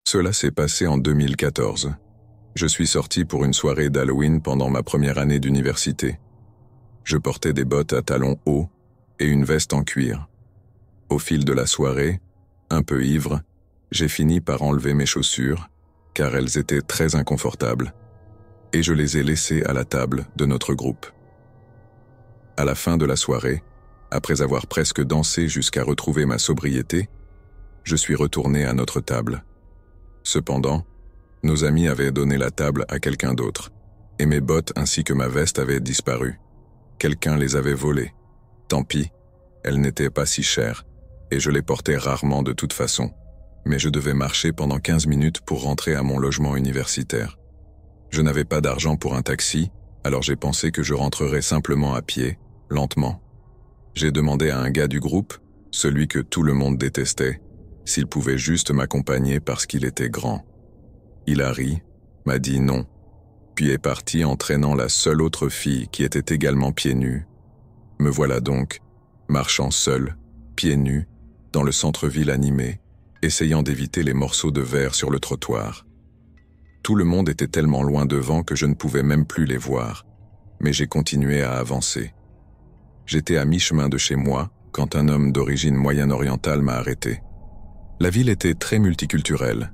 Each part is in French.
Cela s'est passé en 2014. Je suis sorti pour une soirée d'Halloween pendant ma première année d'université. Je portais des bottes à talons hauts et une veste en cuir. Au fil de la soirée, un peu ivre, j'ai fini par enlever mes chaussures, car elles étaient très inconfortables, et je les ai laissées à la table de notre groupe. À la fin de la soirée, après avoir presque dansé jusqu'à retrouver ma sobriété, je suis retourné à notre table. Cependant, nos amis avaient donné la table à quelqu'un d'autre, et mes bottes ainsi que ma veste avaient disparu. Quelqu'un les avait volées. Tant pis, elles n'étaient pas si chères, et je les portais rarement de toute façon, mais je devais marcher pendant 15 minutes pour rentrer à mon logement universitaire. Je n'avais pas d'argent pour un taxi, alors j'ai pensé que je rentrerais simplement à pied, lentement. J'ai demandé à un gars du groupe, celui que tout le monde détestait, s'il pouvait juste m'accompagner parce qu'il était grand. Il a ri, m'a dit non, puis est parti en traînant la seule autre fille qui était également pieds nus. Me voilà donc, marchant seul, pieds nus, dans le centre-ville animé, essayant d'éviter les morceaux de verre sur le trottoir. Tout le monde était tellement loin devant que je ne pouvais même plus les voir, mais j'ai continué à avancer. J'étais à mi-chemin de chez moi quand un homme d'origine moyen-orientale m'a arrêté. La ville était très multiculturelle.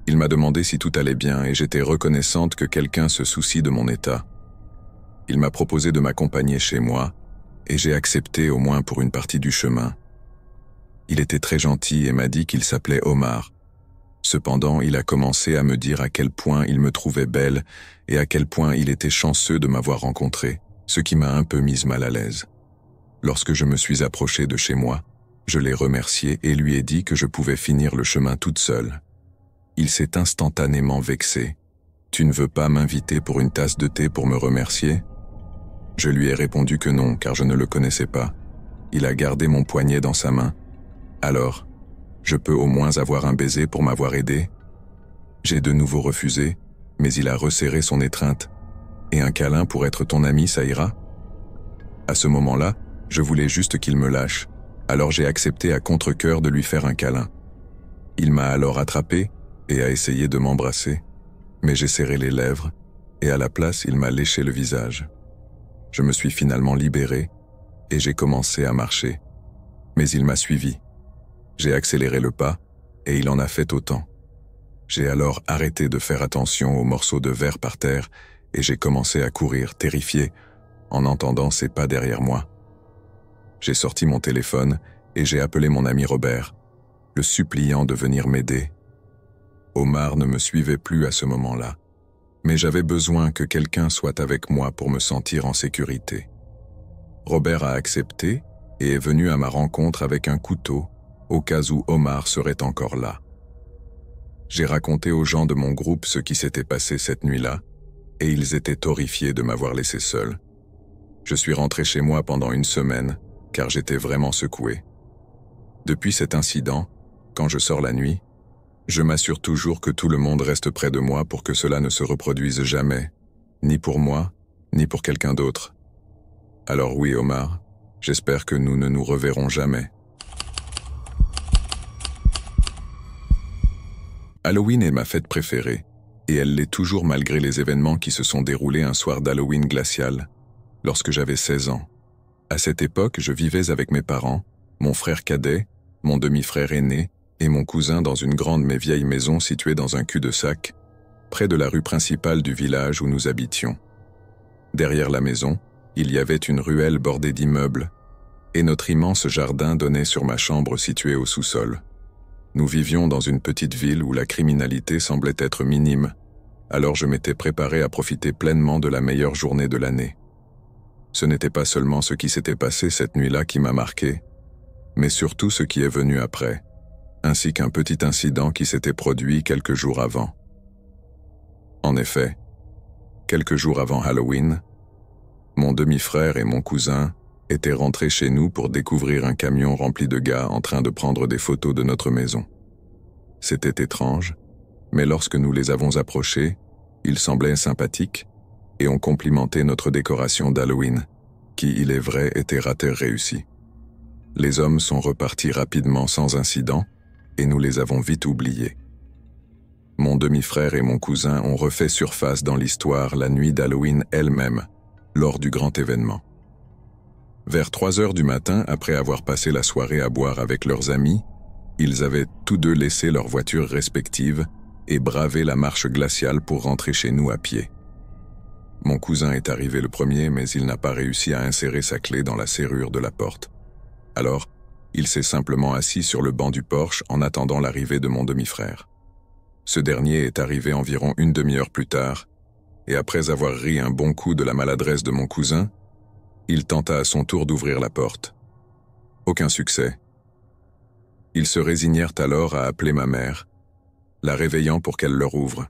Il m'a demandé si tout allait bien et j'étais reconnaissante que quelqu'un se soucie de mon état. Il m'a proposé de m'accompagner chez moi et j'ai accepté au moins pour une partie du chemin. Il était très gentil et m'a dit qu'il s'appelait Omar. Cependant, il a commencé à me dire à quel point il me trouvait belle et à quel point il était chanceux de m'avoir rencontrée, ce qui m'a un peu mise mal à l'aise. Lorsque je me suis approchée de chez moi, je l'ai remercié et lui ai dit que je pouvais finir le chemin toute seule. Il s'est instantanément vexé. « Tu ne veux pas m'inviter pour une tasse de thé pour me remercier ?» Je lui ai répondu que non, car je ne le connaissais pas. Il a gardé mon poignet dans sa main. « Alors, je peux au moins avoir un baiser pour m'avoir aidé ?» J'ai de nouveau refusé, mais il a resserré son étreinte. « Et un câlin pour être ton ami, ça ira ?» À ce moment-là, je voulais juste qu'il me lâche, alors j'ai accepté à contre-cœur de lui faire un câlin. Il m'a alors attrapé et a essayé de m'embrasser, mais j'ai serré les lèvres, et à la place, il m'a léché le visage. Je me suis finalement libéré, et j'ai commencé à marcher. Mais il m'a suivi. J'ai accéléré le pas, et il en a fait autant. J'ai alors arrêté de faire attention aux morceaux de verre par terre, et j'ai commencé à courir, terrifié, en entendant ses pas derrière moi. J'ai sorti mon téléphone, et j'ai appelé mon ami Robert, le suppliant de venir m'aider. Omar ne me suivait plus à ce moment-là, mais j'avais besoin que quelqu'un soit avec moi pour me sentir en sécurité. Robert a accepté et est venu à ma rencontre avec un couteau, au cas où Omar serait encore là. J'ai raconté aux gens de mon groupe ce qui s'était passé cette nuit-là, et ils étaient horrifiés de m'avoir laissé seul. Je suis rentré chez moi pendant une semaine, car j'étais vraiment secoué. Depuis cet incident, quand je sors la nuit, je m'assure toujours que tout le monde reste près de moi pour que cela ne se reproduise jamais, ni pour moi, ni pour quelqu'un d'autre. Alors oui, Omar, j'espère que nous ne nous reverrons jamais. Halloween est ma fête préférée, et elle l'est toujours malgré les événements qui se sont déroulés un soir d'Halloween glacial, lorsque j'avais 16 ans. À cette époque, je vivais avec mes parents, mon frère cadet, mon demi-frère aîné, et mon cousin dans une grande mais vieille maison située dans un cul-de-sac, près de la rue principale du village où nous habitions. Derrière la maison, il y avait une ruelle bordée d'immeubles, et notre immense jardin donnait sur ma chambre située au sous-sol. Nous vivions dans une petite ville où la criminalité semblait être minime, alors je m'étais préparé à profiter pleinement de la meilleure journée de l'année. Ce n'était pas seulement ce qui s'était passé cette nuit-là qui m'a marqué, mais surtout ce qui est venu après, ainsi qu'un petit incident qui s'était produit quelques jours avant. En effet, quelques jours avant Halloween, mon demi-frère et mon cousin étaient rentrés chez nous pour découvrir un camion rempli de gars en train de prendre des photos de notre maison. C'était étrange, mais lorsque nous les avons approchés, ils semblaient sympathiques et ont complimenté notre décoration d'Halloween, qui, il est vrai, était raté réussi. Les hommes sont repartis rapidement sans incident, et nous les avons vite oubliés. mon demi-frère et mon cousin ont refait surface dans l'histoire la nuit d'Halloween elle-même, lors du grand événement. Vers 3 heures du matin, après avoir passé la soirée à boire avec leurs amis, ils avaient tous deux laissé leurs voitures respectives et bravé la marche glaciale pour rentrer chez nous à pied. Mon cousin est arrivé le premier, mais il n'a pas réussi à insérer sa clé dans la serrure de la porte. Alors, il s'est simplement assis sur le banc du Porsche en attendant l'arrivée de mon demi-frère. Ce dernier est arrivé environ une demi-heure plus tard, et après avoir ri un bon coup de la maladresse de mon cousin, il tenta à son tour d'ouvrir la porte. Aucun succès. Ils se résignèrent alors à appeler ma mère, la réveillant pour qu'elle leur ouvre.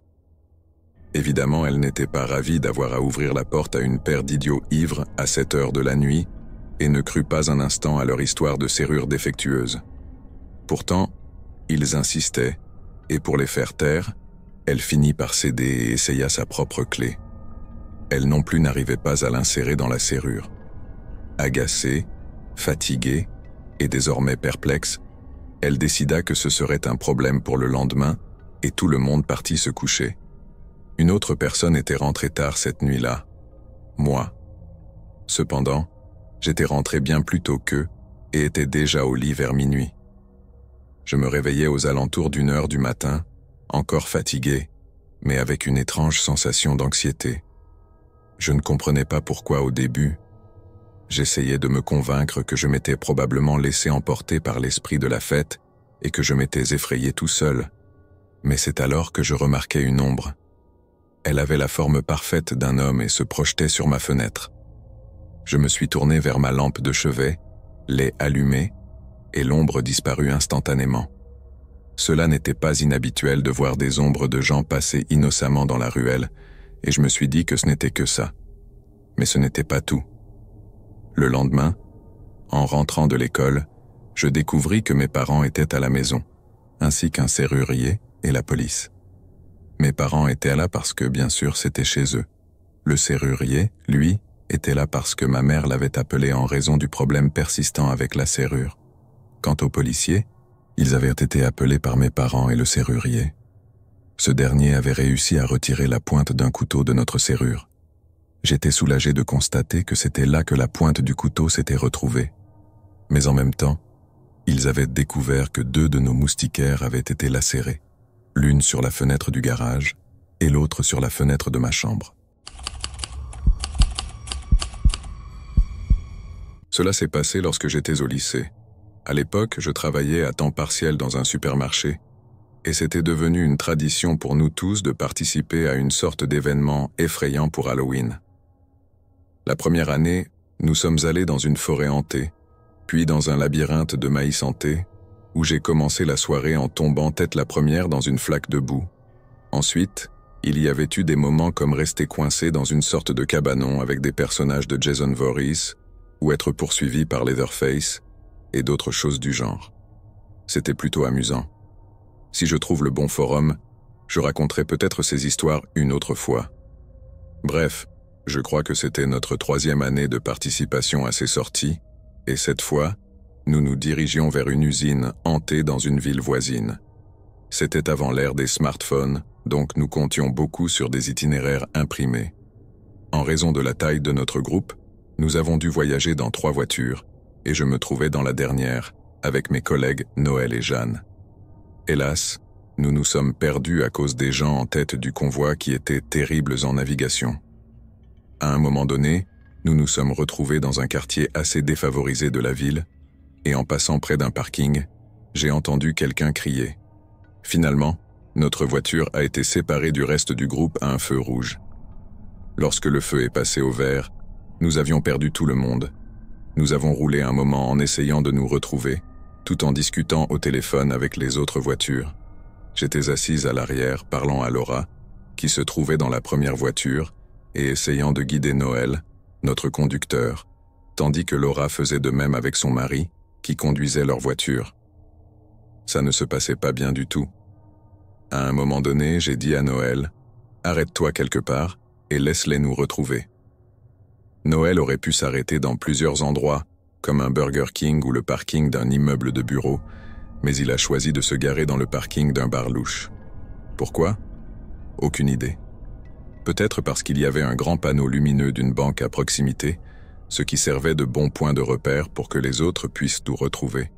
Évidemment, elle n'était pas ravie d'avoir à ouvrir la porte à une paire d'idiots ivres à 7 heures de la nuit et ne crut pas un instant à leur histoire de serrure défectueuse. Pourtant, ils insistaient, et pour les faire taire, elle finit par céder et essaya sa propre clé. Elle non plus n'arrivait pas à l'insérer dans la serrure. Agacée, fatiguée et désormais perplexe, elle décida que ce serait un problème pour le lendemain et tout le monde partit se coucher. Une autre personne était rentrée tard cette nuit-là, moi. Cependant, j'étais rentré bien plus tôt qu'eux et étais déjà au lit vers minuit. Je me réveillais aux alentours d'1 heure du matin, encore fatigué, mais avec une étrange sensation d'anxiété. Je ne comprenais pas pourquoi au début. J'essayais de me convaincre que je m'étais probablement laissé emporter par l'esprit de la fête et que je m'étais effrayé tout seul. Mais c'est alors que je remarquai une ombre. Elle avait la forme parfaite d'un homme et se projetait sur ma fenêtre. Je me suis tourné vers ma lampe de chevet, l'ai allumée, et l'ombre disparut instantanément. Cela n'était pas inhabituel de voir des ombres de gens passer innocemment dans la ruelle, et je me suis dit que ce n'était que ça. Mais ce n'était pas tout. Le lendemain, en rentrant de l'école, je découvris que mes parents étaient à la maison, ainsi qu'un serrurier et la police. Mes parents étaient là parce que, bien sûr, c'était chez eux. Le serrurier, lui, était là parce que ma mère l'avait appelé en raison du problème persistant avec la serrure. Quant aux policiers, ils avaient été appelés par mes parents et le serrurier. Ce dernier avait réussi à retirer la pointe d'un couteau de notre serrure. J'étais soulagé de constater que c'était là que la pointe du couteau s'était retrouvée. Mais en même temps, ils avaient découvert que 2 de nos moustiquaires avaient été lacérés, l'une sur la fenêtre du garage et l'autre sur la fenêtre de ma chambre. Cela s'est passé lorsque j'étais au lycée. À l'époque, je travaillais à temps partiel dans un supermarché, et c'était devenu une tradition pour nous tous de participer à une sorte d'événement effrayant pour Halloween. La première année, nous sommes allés dans une forêt hantée, puis dans un labyrinthe de maïs hanté, où j'ai commencé la soirée en tombant tête la première dans une flaque de boue. Ensuite, il y avait eu des moments comme rester coincé dans une sorte de cabanon avec des personnages de Jason Voorhees, ou être poursuivi par Leatherface, et d'autres choses du genre. C'était plutôt amusant. Si je trouve le bon forum, je raconterai peut-être ces histoires une autre fois. Bref, je crois que c'était notre 3e année de participation à ces sorties, et cette fois, nous nous dirigions vers une usine hantée dans une ville voisine. C'était avant l'ère des smartphones, donc nous comptions beaucoup sur des itinéraires imprimés. En raison de la taille de notre groupe, nous avons dû voyager dans 3 voitures, et je me trouvais dans la dernière, avec mes collègues Noël et Jeanne. Hélas, nous nous sommes perdus à cause des gens en tête du convoi qui étaient terribles en navigation. À un moment donné, nous nous sommes retrouvés dans un quartier assez défavorisé de la ville, et en passant près d'un parking, j'ai entendu quelqu'un crier. Finalement, notre voiture a été séparée du reste du groupe à un feu rouge. Lorsque le feu est passé au vert, nous avions perdu tout le monde. Nous avons roulé un moment en essayant de nous retrouver, tout en discutant au téléphone avec les autres voitures. J'étais assise à l'arrière, parlant à Laura, qui se trouvait dans la première voiture, et essayant de guider Noël, notre conducteur, tandis que Laura faisait de même avec son mari, qui conduisait leur voiture. Ça ne se passait pas bien du tout. À un moment donné, j'ai dit à Noël, « Arrête-toi quelque part et laisse-les nous retrouver. » Noël aurait pu s'arrêter dans plusieurs endroits, comme un Burger King ou le parking d'un immeuble de bureaux, mais il a choisi de se garer dans le parking d'un bar louche. Pourquoi? Aucune idée. Peut-être parce qu'il y avait un grand panneau lumineux d'une banque à proximité, ce qui servait de bon point de repère pour que les autres puissent nous retrouver.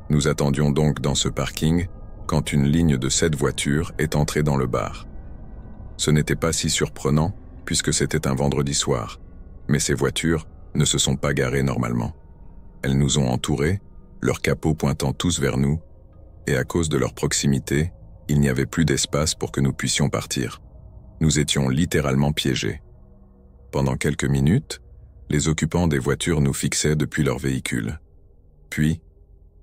Nous attendions donc dans ce parking quand une ligne de 7 voitures est entrée dans le bar. Ce n'était pas si surprenant puisque c'était un vendredi soir, mais ces voitures ne se sont pas garées normalement. Elles nous ont entourés, leurs capots pointant tous vers nous, et à cause de leur proximité, il n'y avait plus d'espace pour que nous puissions partir. Nous étions littéralement piégés. Pendant quelques minutes, les occupants des voitures nous fixaient depuis leur véhicule. Puis,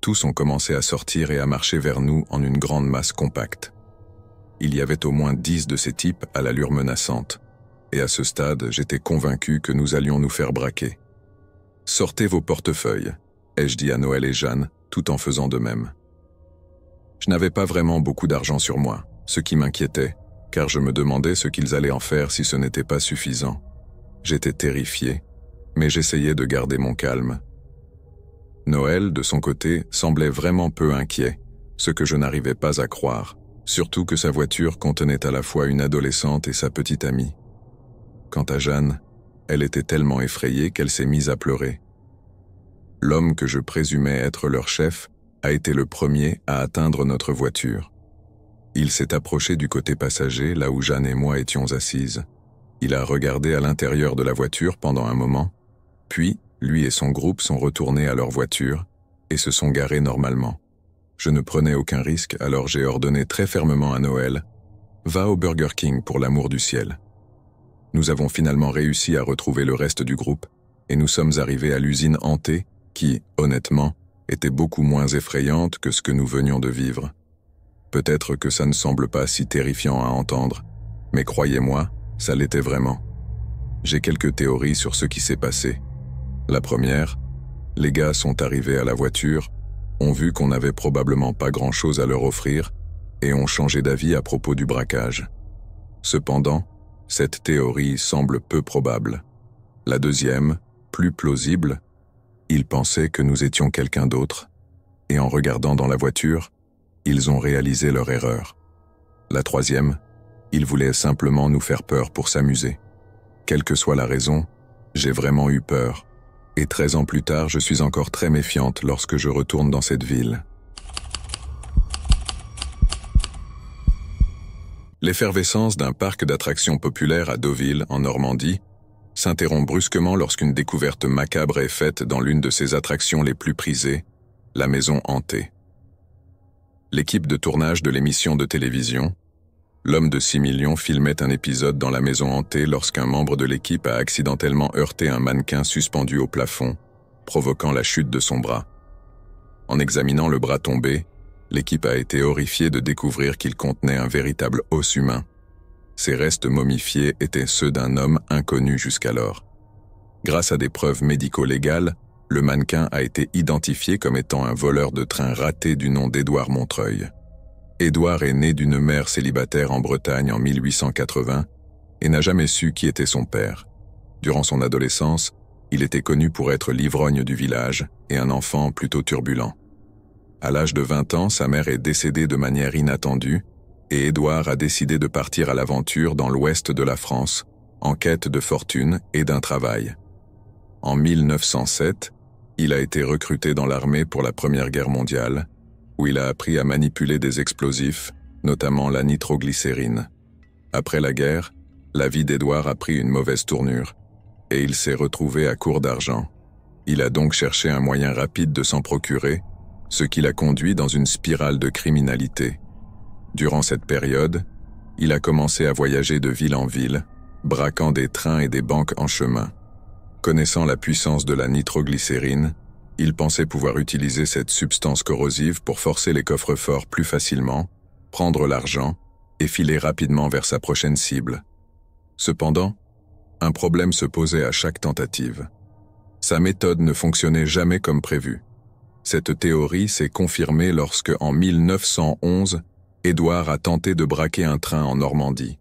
tous ont commencé à sortir et à marcher vers nous en une grande masse compacte. Il y avait au moins 10 de ces types à l'allure menaçante, et à ce stade, j'étais convaincu que nous allions nous faire braquer. « Sortez vos portefeuilles », ai-je dit à Noël et Jeanne, tout en faisant de même. Je n'avais pas vraiment beaucoup d'argent sur moi, ce qui m'inquiétait, car je me demandais ce qu'ils allaient en faire si ce n'était pas suffisant. J'étais terrifié, mais j'essayais de garder mon calme. Noël, de son côté, semblait vraiment peu inquiet, ce que je n'arrivais pas à croire, surtout que sa voiture contenait à la fois une adolescente et sa petite amie. Quant à Jeanne, elle était tellement effrayée qu'elle s'est mise à pleurer. L'homme que je présumais être leur chef a été le premier à atteindre notre voiture. Il s'est approché du côté passager, là où Jeanne et moi étions assises. Il a regardé à l'intérieur de la voiture pendant un moment, puis lui et son groupe sont retournés à leur voiture et se sont garés normalement. Je ne prenais aucun risque, alors j'ai ordonné très fermement à Noël « Va au Burger King pour l'amour du ciel ». Nous avons finalement réussi à retrouver le reste du groupe et nous sommes arrivés à l'usine hantée qui, honnêtement, était beaucoup moins effrayante que ce que nous venions de vivre. Peut-être que ça ne semble pas si terrifiant à entendre, mais croyez-moi, ça l'était vraiment. J'ai quelques théories sur ce qui s'est passé. La première, les gars sont arrivés à la voiture, ont vu qu'on n'avait probablement pas grand-chose à leur offrir et ont changé d'avis à propos du braquage. Cependant, cette théorie semble peu probable. La deuxième, plus plausible, ils pensaient que nous étions quelqu'un d'autre, et en regardant dans la voiture, ils ont réalisé leur erreur. La troisième, ils voulaient simplement nous faire peur pour s'amuser. Quelle que soit la raison, j'ai vraiment eu peur, et 13 ans plus tard, je suis encore très méfiante lorsque je retourne dans cette ville. L'effervescence d'un parc d'attractions populaire à Deauville, en Normandie, s'interrompt brusquement lorsqu'une découverte macabre est faite dans l'une de ses attractions les plus prisées, la maison hantée. L'équipe de tournage de l'émission de télévision, L'homme de 6 millions filmait un épisode dans la maison hantée lorsqu'un membre de l'équipe a accidentellement heurté un mannequin suspendu au plafond, provoquant la chute de son bras. En examinant le bras tombé, l'équipe a été horrifiée de découvrir qu'il contenait un véritable os humain. Ces restes momifiés étaient ceux d'un homme inconnu jusqu'alors. Grâce à des preuves médico-légales, le mannequin a été identifié comme étant un voleur de train raté du nom d'Édouard Montreuil. Édouard est né d'une mère célibataire en Bretagne en 1880 et n'a jamais su qui était son père. Durant son adolescence, il était connu pour être l'ivrogne du village et un enfant plutôt turbulent. À l'âge de 20 ans, sa mère est décédée de manière inattendue et Édouard a décidé de partir à l'aventure dans l'ouest de la France, en quête de fortune et d'un travail. En 1907, il a été recruté dans l'armée pour la Première Guerre mondiale, où il a appris à manipuler des explosifs, notamment la nitroglycérine. Après la guerre, la vie d'Édouard a pris une mauvaise tournure, et il s'est retrouvé à court d'argent. Il a donc cherché un moyen rapide de s'en procurer, ce qui l'a conduit dans une spirale de criminalité. Durant cette période, il a commencé à voyager de ville en ville, braquant des trains et des banques en chemin. Connaissant la puissance de la nitroglycérine, il pensait pouvoir utiliser cette substance corrosive pour forcer les coffres-forts plus facilement, prendre l'argent et filer rapidement vers sa prochaine cible. Cependant, un problème se posait à chaque tentative. Sa méthode ne fonctionnait jamais comme prévu. Cette théorie s'est confirmée lorsque, en 1911, Édouard a tenté de braquer un train en Normandie.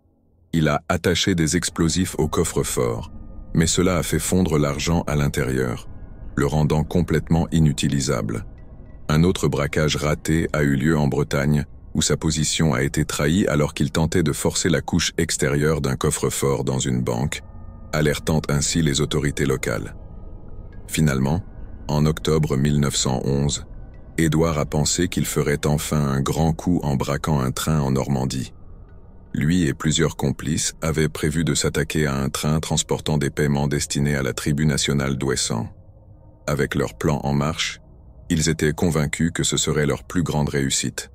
Il a attaché des explosifs au coffre-fort, mais cela a fait fondre l'argent à l'intérieur, le rendant complètement inutilisable. Un autre braquage raté a eu lieu en Bretagne, où sa position a été trahie alors qu'il tentait de forcer la couche extérieure d'un coffre-fort dans une banque, alertant ainsi les autorités locales. Finalement, en octobre 1911, Édouard a pensé qu'il ferait enfin un grand coup en braquant un train en Normandie. Lui et plusieurs complices avaient prévu de s'attaquer à un train transportant des paiements destinés à la tribu nationale d'Ouessant. Avec leur plan en marche, ils étaient convaincus que ce serait leur plus grande réussite.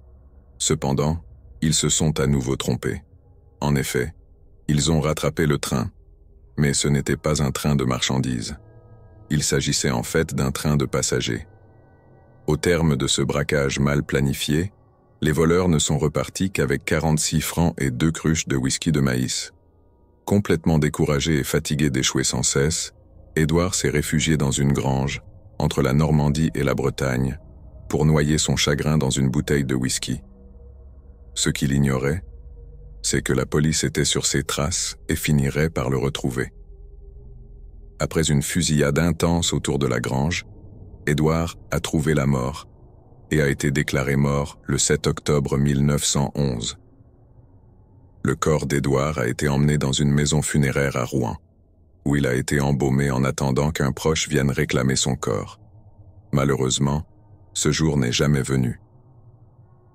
Cependant, ils se sont à nouveau trompés. En effet, ils ont rattrapé le train, mais ce n'était pas un train de marchandises. Il s'agissait en fait d'un train de passagers. Au terme de ce braquage mal planifié, les voleurs ne sont repartis qu'avec 46 francs et 2 cruches de whisky de maïs. Complètement découragé et fatigué d'échouer sans cesse, Édouard s'est réfugié dans une grange, entre la Normandie et la Bretagne, pour noyer son chagrin dans une bouteille de whisky. Ce qu'il ignorait, c'est que la police était sur ses traces et finirait par le retrouver. Après une fusillade intense autour de la grange, Édouard a trouvé la mort et a été déclaré mort le 7 octobre 1911. Le corps d'Édouard a été emmené dans une maison funéraire à Rouen, où il a été embaumé en attendant qu'un proche vienne réclamer son corps. Malheureusement, ce jour n'est jamais venu.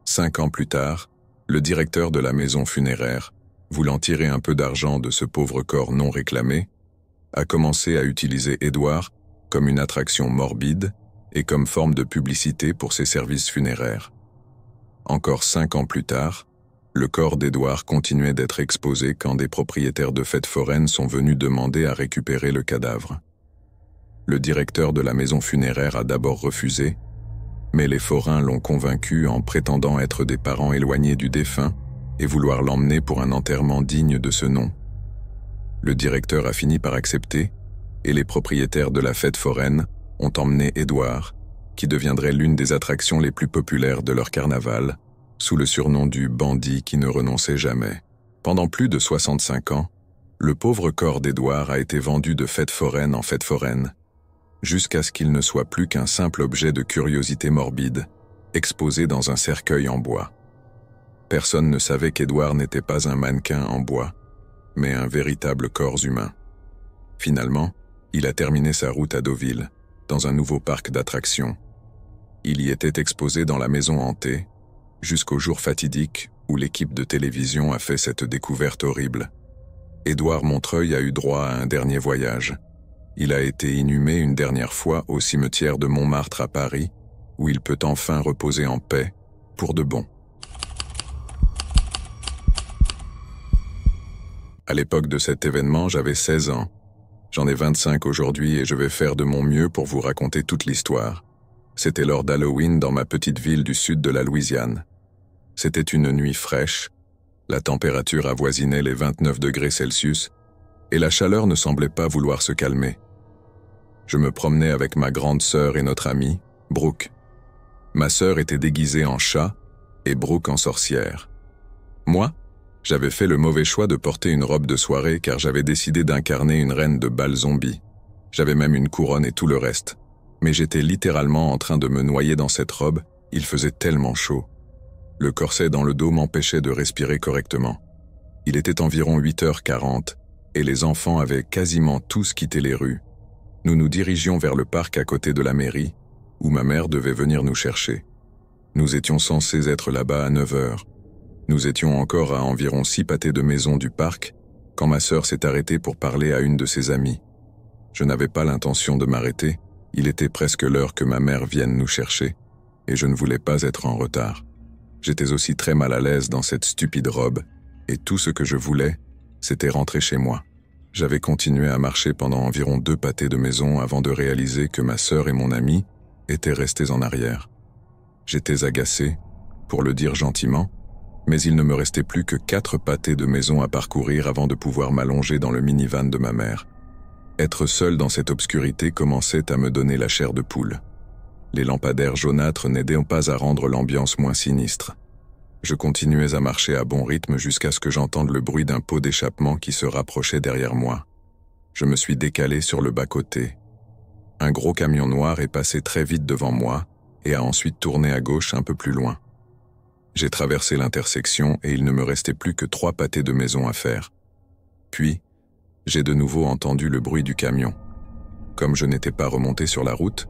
5 ans plus tard, le directeur de la maison funéraire, voulant tirer un peu d'argent de ce pauvre corps non réclamé, a commencé à utiliser Édouard comme une attraction morbide et comme forme de publicité pour ses services funéraires. Encore 5 ans plus tard, le corps d'Édouard continuait d'être exposé quand des propriétaires de fêtes foraines sont venus demander à récupérer le cadavre. Le directeur de la maison funéraire a d'abord refusé, mais les forains l'ont convaincu en prétendant être des parents éloignés du défunt et vouloir l'emmener pour un enterrement digne de ce nom. Le directeur a fini par accepter, et les propriétaires de la fête foraine ont emmené Édouard, qui deviendrait l'une des attractions les plus populaires de leur carnaval, sous le surnom du bandit qui ne renonçait jamais. Pendant plus de 65 ans, le pauvre corps d'Édouard a été vendu de fête foraine en fête foraine, jusqu'à ce qu'il ne soit plus qu'un simple objet de curiosité morbide, exposé dans un cercueil en bois. Personne ne savait qu'Édouard n'était pas un mannequin en bois, mais un véritable corps humain. Finalement, il a terminé sa route à Deauville, dans un nouveau parc d'attractions. Il y était exposé dans la maison hantée, jusqu'au jour fatidique où l'équipe de télévision a fait cette découverte horrible. Édouard Montreuil a eu droit à un dernier voyage. Il a été inhumé une dernière fois au cimetière de Montmartre à Paris, où il peut enfin reposer en paix, pour de bon. À l'époque de cet événement, j'avais 16 ans. J'en ai 25 aujourd'hui et je vais faire de mon mieux pour vous raconter toute l'histoire. C'était lors d'Halloween dans ma petite ville du sud de la Louisiane. C'était une nuit fraîche, la température avoisinait les 29 degrés Celsius et la chaleur ne semblait pas vouloir se calmer. Je me promenais avec ma grande sœur et notre amie, Brooke. Ma sœur était déguisée en chat et Brooke en sorcière. Moi, j'avais fait le mauvais choix de porter une robe de soirée car j'avais décidé d'incarner une reine de bal zombie. J'avais même une couronne et tout le reste. Mais j'étais littéralement en train de me noyer dans cette robe, il faisait tellement chaud. Le corset dans le dos m'empêchait de respirer correctement. Il était environ 8h40 et les enfants avaient quasiment tous quitté les rues. Nous nous dirigions vers le parc à côté de la mairie, où ma mère devait venir nous chercher. Nous étions censés être là-bas à 9h. Nous étions encore à environ 6 pâtés de maison du parc, quand ma sœur s'est arrêtée pour parler à une de ses amies. Je n'avais pas l'intention de m'arrêter, il était presque l'heure que ma mère vienne nous chercher, et je ne voulais pas être en retard. J'étais aussi très mal à l'aise dans cette stupide robe, et tout ce que je voulais, c'était rentrer chez moi. J'avais continué à marcher pendant environ 2 pâtés de maison avant de réaliser que ma sœur et mon amie étaient restés en arrière. J'étais agacé, pour le dire gentiment, mais il ne me restait plus que 4 pâtés de maison à parcourir avant de pouvoir m'allonger dans le minivan de ma mère. Être seul dans cette obscurité commençait à me donner la chair de poule. Les lampadaires jaunâtres n'aidaient pas à rendre l'ambiance moins sinistre. Je continuais à marcher à bon rythme jusqu'à ce que j'entende le bruit d'un pot d'échappement qui se rapprochait derrière moi. Je me suis décalé sur le bas-côté. Un gros camion noir est passé très vite devant moi et a ensuite tourné à gauche un peu plus loin. J'ai traversé l'intersection et il ne me restait plus que 3 pâtés de maison à faire. Puis, j'ai de nouveau entendu le bruit du camion. Comme je n'étais pas remonté sur la route,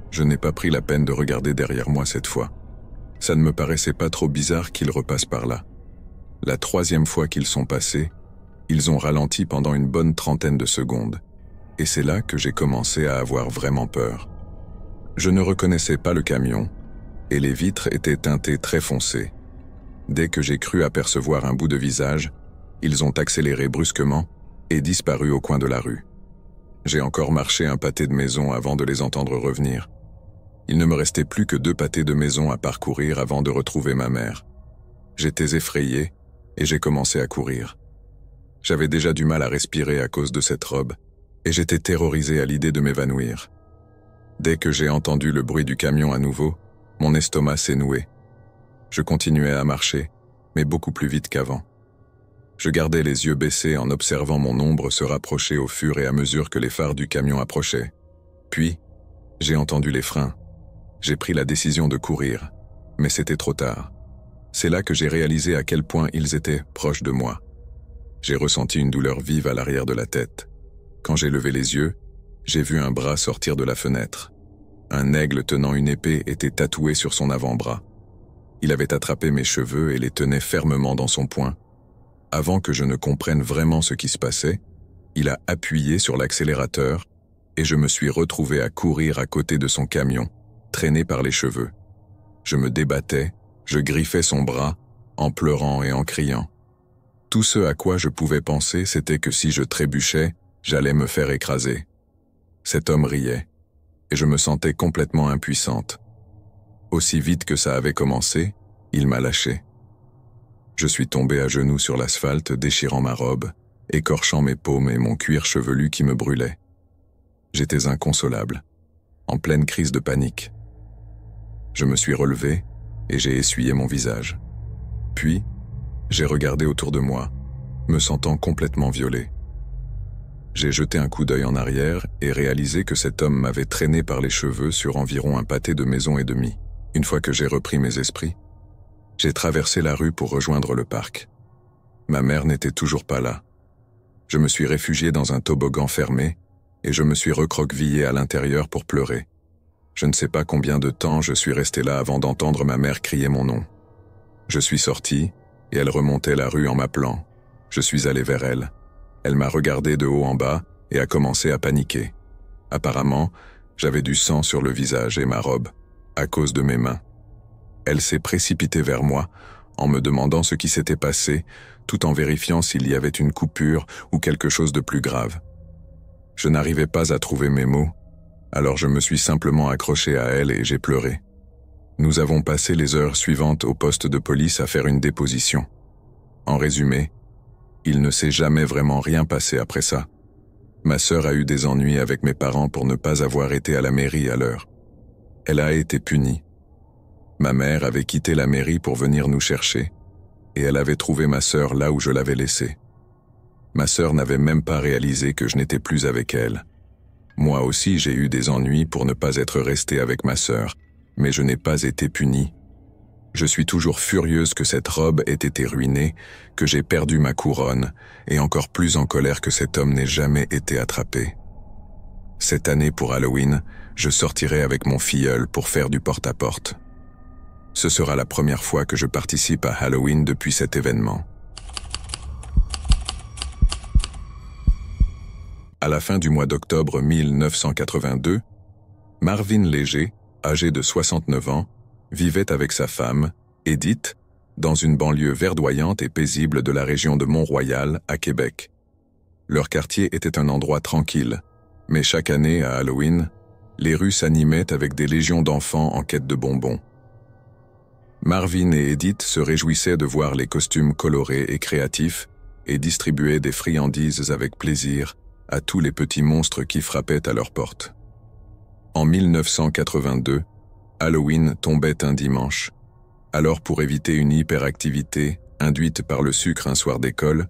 je n'ai pas pris la peine de regarder derrière moi cette fois. Ça ne me paraissait pas trop bizarre qu'ils repassent par là. La 3e fois qu'ils sont passés, ils ont ralenti pendant une bonne 30aine de secondes. Et c'est là que j'ai commencé à avoir vraiment peur. Je ne reconnaissais pas le camion, et les vitres étaient teintées très foncées. Dès que j'ai cru apercevoir un bout de visage, ils ont accéléré brusquement et disparu au coin de la rue. J'ai encore marché un pâté de maison avant de les entendre revenir. Il ne me restait plus que 2 pâtés de maison à parcourir avant de retrouver ma mère. J'étais effrayé et j'ai commencé à courir. J'avais déjà du mal à respirer à cause de cette robe et j'étais terrorisé à l'idée de m'évanouir. Dès que j'ai entendu le bruit du camion à nouveau, mon estomac s'est noué. Je continuais à marcher, mais beaucoup plus vite qu'avant. Je gardais les yeux baissés en observant mon ombre se rapprocher au fur et à mesure que les phares du camion approchaient. Puis, j'ai entendu les freins. J'ai pris la décision de courir, mais c'était trop tard. C'est là que j'ai réalisé à quel point ils étaient proches de moi. J'ai ressenti une douleur vive à l'arrière de la tête. Quand j'ai levé les yeux, j'ai vu un bras sortir de la fenêtre. Un aigle tenant une épée était tatoué sur son avant-bras. Il avait attrapé mes cheveux et les tenait fermement dans son poing. Avant que je ne comprenne vraiment ce qui se passait, il a appuyé sur l'accélérateur et je me suis retrouvé à courir à côté de son camion, traîné par les cheveux. Je me débattais, je griffais son bras, en pleurant et en criant. Tout ce à quoi je pouvais penser, c'était que si je trébuchais, j'allais me faire écraser. Cet homme riait, et je me sentais complètement impuissante. Aussi vite que ça avait commencé, il m'a lâché. Je suis tombé à genoux sur l'asphalte, déchirant ma robe, écorchant mes paumes et mon cuir chevelu qui me brûlait. J'étais inconsolable, en pleine crise de panique. Je me suis relevé et j'ai essuyé mon visage. Puis, j'ai regardé autour de moi, me sentant complètement violé. J'ai jeté un coup d'œil en arrière et réalisé que cet homme m'avait traîné par les cheveux sur environ un pâté de maison et demi. Une fois que j'ai repris mes esprits, j'ai traversé la rue pour rejoindre le parc. Ma mère n'était toujours pas là. Je me suis réfugié dans un toboggan fermé et je me suis recroquevillé à l'intérieur pour pleurer. Je ne sais pas combien de temps je suis resté là avant d'entendre ma mère crier mon nom. Je suis sorti et elle remontait la rue en m'appelant. Je suis allé vers elle. Elle m'a regardé de haut en bas et a commencé à paniquer. Apparemment, j'avais du sang sur le visage et ma robe, à cause de mes mains. Elle s'est précipitée vers moi, en me demandant ce qui s'était passé, tout en vérifiant s'il y avait une coupure ou quelque chose de plus grave. Je n'arrivais pas à trouver mes mots, alors je me suis simplement accroché à elle et j'ai pleuré. Nous avons passé les heures suivantes au poste de police à faire une déposition. En résumé, il ne s'est jamais vraiment rien passé après ça. Ma sœur a eu des ennuis avec mes parents pour ne pas avoir été à la mairie à l'heure. Elle a été punie. Ma mère avait quitté la mairie pour venir nous chercher, et elle avait trouvé ma sœur là où je l'avais laissée. Ma sœur n'avait même pas réalisé que je n'étais plus avec elle. Moi aussi j'ai eu des ennuis pour ne pas être resté avec ma sœur, mais je n'ai pas été puni. Je suis toujours furieuse que cette robe ait été ruinée, que j'ai perdu ma couronne, et encore plus en colère que cet homme n'ait jamais été attrapé. Cette année pour Halloween, je sortirai avec mon filleul pour faire du porte-à-porte. Ce sera la première fois que je participe à Halloween depuis cet événement. À la fin du mois d'octobre 1982, Marvin Léger, âgé de 69 ans, vivait avec sa femme, Edith, dans une banlieue verdoyante et paisible de la région de Mont-Royal, à Québec. Leur quartier était un endroit tranquille, mais chaque année, à Halloween, les rues s'animaient avec des légions d'enfants en quête de bonbons. Marvin et Edith se réjouissaient de voir les costumes colorés et créatifs et distribuaient des friandises avec plaisir à tous les petits monstres qui frappaient à leur porte. En 1982, Halloween tombait un dimanche. Alors pour éviter une hyperactivité induite par le sucre un soir d'école,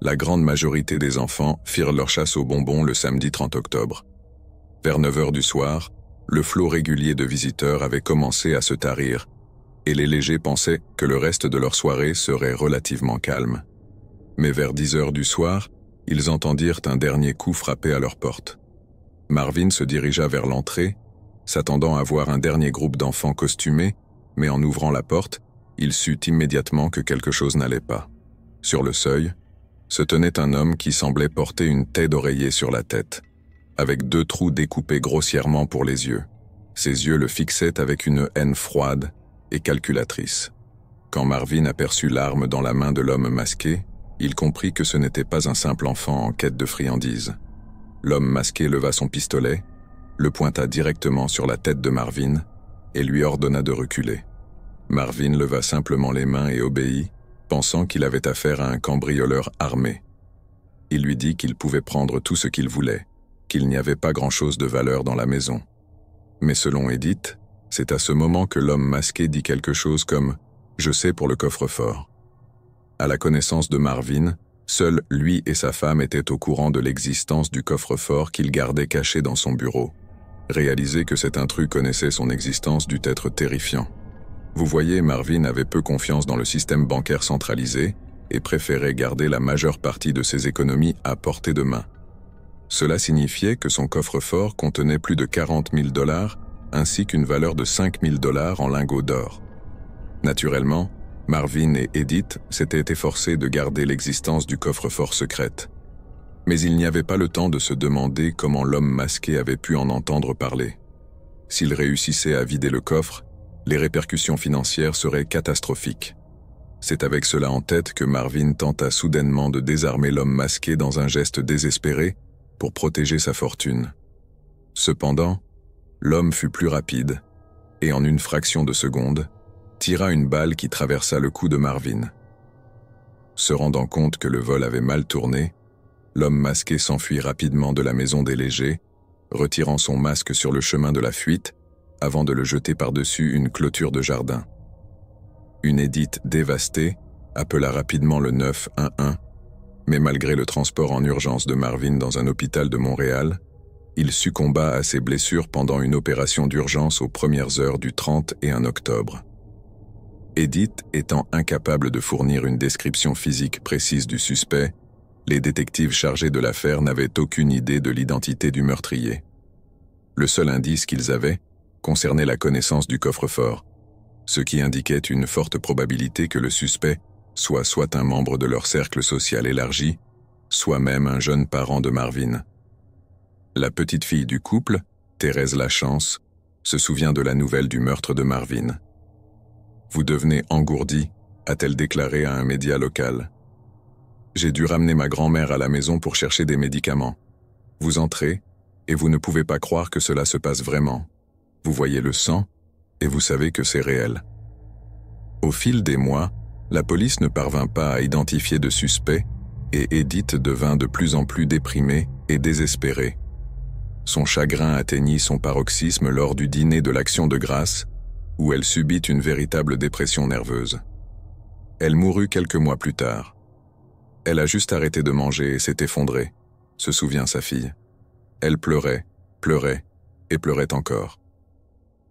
la grande majorité des enfants firent leur chasse aux bonbons le samedi 30 octobre. Vers 9 heures du soir, le flot régulier de visiteurs avait commencé à se tarir, et les légers pensaient que le reste de leur soirée serait relativement calme. Mais vers 10 heures du soir, ils entendirent un dernier coup frapper à leur porte. Marvin se dirigea vers l'entrée, s'attendant à voir un dernier groupe d'enfants costumés, mais en ouvrant la porte, il sut immédiatement que quelque chose n'allait pas. Sur le seuil, se tenait un homme qui semblait porter une taie d'oreiller sur la tête, avec 2 trous découpés grossièrement pour les yeux. Ses yeux le fixaient avec une haine froide et calculatrice. Quand Marvin aperçut l'arme dans la main de l'homme masqué, il comprit que ce n'était pas un simple enfant en quête de friandises. L'homme masqué leva son pistolet, le pointa directement sur la tête de Marvin et lui ordonna de reculer. Marvin leva simplement les mains et obéit, pensant qu'il avait affaire à un cambrioleur armé. Il lui dit qu'il pouvait prendre tout ce qu'il voulait, qu'il n'y avait pas grand-chose de valeur dans la maison. Mais selon Edith, c'est à ce moment que l'homme masqué dit quelque chose comme « Je sais pour le coffre-fort ». À la connaissance de Marvin, seuls lui et sa femme étaient au courant de l'existence du coffre-fort qu'il gardait caché dans son bureau. Réaliser que cet intrus connaissait son existence dut être terrifiant. Vous voyez, Marvin avait peu confiance dans le système bancaire centralisé et préférait garder la majeure partie de ses économies à portée de main. Cela signifiait que son coffre-fort contenait plus de 40 000 $ ainsi qu'une valeur de 5 000 $ en lingots d'or. Naturellement, Marvin et Edith s'étaient efforcés de garder l'existence du coffre-fort secrète. Mais il n'y avait pas le temps de se demander comment l'homme masqué avait pu en entendre parler. S'il réussissait à vider le coffre, les répercussions financières seraient catastrophiques. C'est avec cela en tête que Marvin tenta soudainement de désarmer l'homme masqué dans un geste désespéré pour protéger sa fortune. Cependant, l'homme fut plus rapide et en une fraction de seconde, tira une balle qui traversa le cou de Marvin. Se rendant compte que le vol avait mal tourné, l'homme masqué s'enfuit rapidement de la maison des légers, retirant son masque sur le chemin de la fuite avant de le jeter par-dessus une clôture de jardin. Une Edith dévastée appela rapidement le 911, mais malgré le transport en urgence de Marvin dans un hôpital de Montréal, il succomba à ses blessures pendant une opération d'urgence aux premières heures du 31 octobre. Edith étant incapable de fournir une description physique précise du suspect, les détectives chargés de l'affaire n'avaient aucune idée de l'identité du meurtrier. Le seul indice qu'ils avaient concernait la connaissance du coffre-fort, ce qui indiquait une forte probabilité que le suspect soit un membre de leur cercle social élargi, soit même un jeune parent de Marvin. La petite fille du couple, Thérèse Lachance, se souvient de la nouvelle du meurtre de Marvin. « Vous devenez engourdi », a-t-elle déclaré à un média local. « J'ai dû ramener ma grand-mère à la maison pour chercher des médicaments. Vous entrez, et vous ne pouvez pas croire que cela se passe vraiment. Vous voyez le sang, et vous savez que c'est réel. » Au fil des mois, la police ne parvint pas à identifier de suspect, et Edith devint de plus en plus déprimée et désespérée. Son chagrin atteignit son paroxysme lors du dîner de l'Action de grâce, où elle subit une véritable dépression nerveuse. Elle mourut quelques mois plus tard. Elle a juste arrêté de manger et s'est effondrée, se souvient sa fille. Elle pleurait et pleurait encore.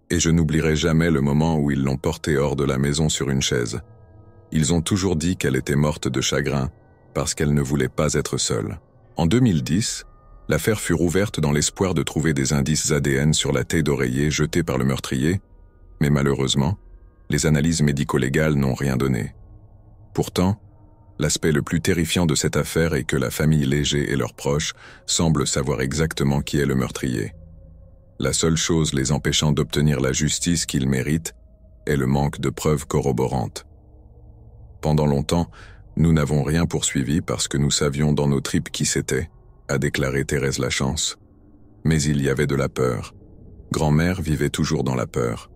Et je n'oublierai jamais le moment où ils l'ont portée hors de la maison sur une chaise. Ils ont toujours dit qu'elle était morte de chagrin parce qu'elle ne voulait pas être seule. En 2010, l'affaire fut rouverte dans l'espoir de trouver des indices ADN sur la taie d'oreiller jetée par le meurtrier, mais malheureusement, les analyses médico-légales n'ont rien donné. Pourtant, l'aspect le plus terrifiant de cette affaire est que la famille Léger et leurs proches semblent savoir exactement qui est le meurtrier. La seule chose les empêchant d'obtenir la justice qu'ils méritent est le manque de preuves corroborantes. Pendant longtemps, nous n'avons rien poursuivi parce que nous savions dans nos tripes qui c'était, a déclaré Thérèse Lachance. Mais il y avait de la peur. Grand-mère vivait toujours dans la peur.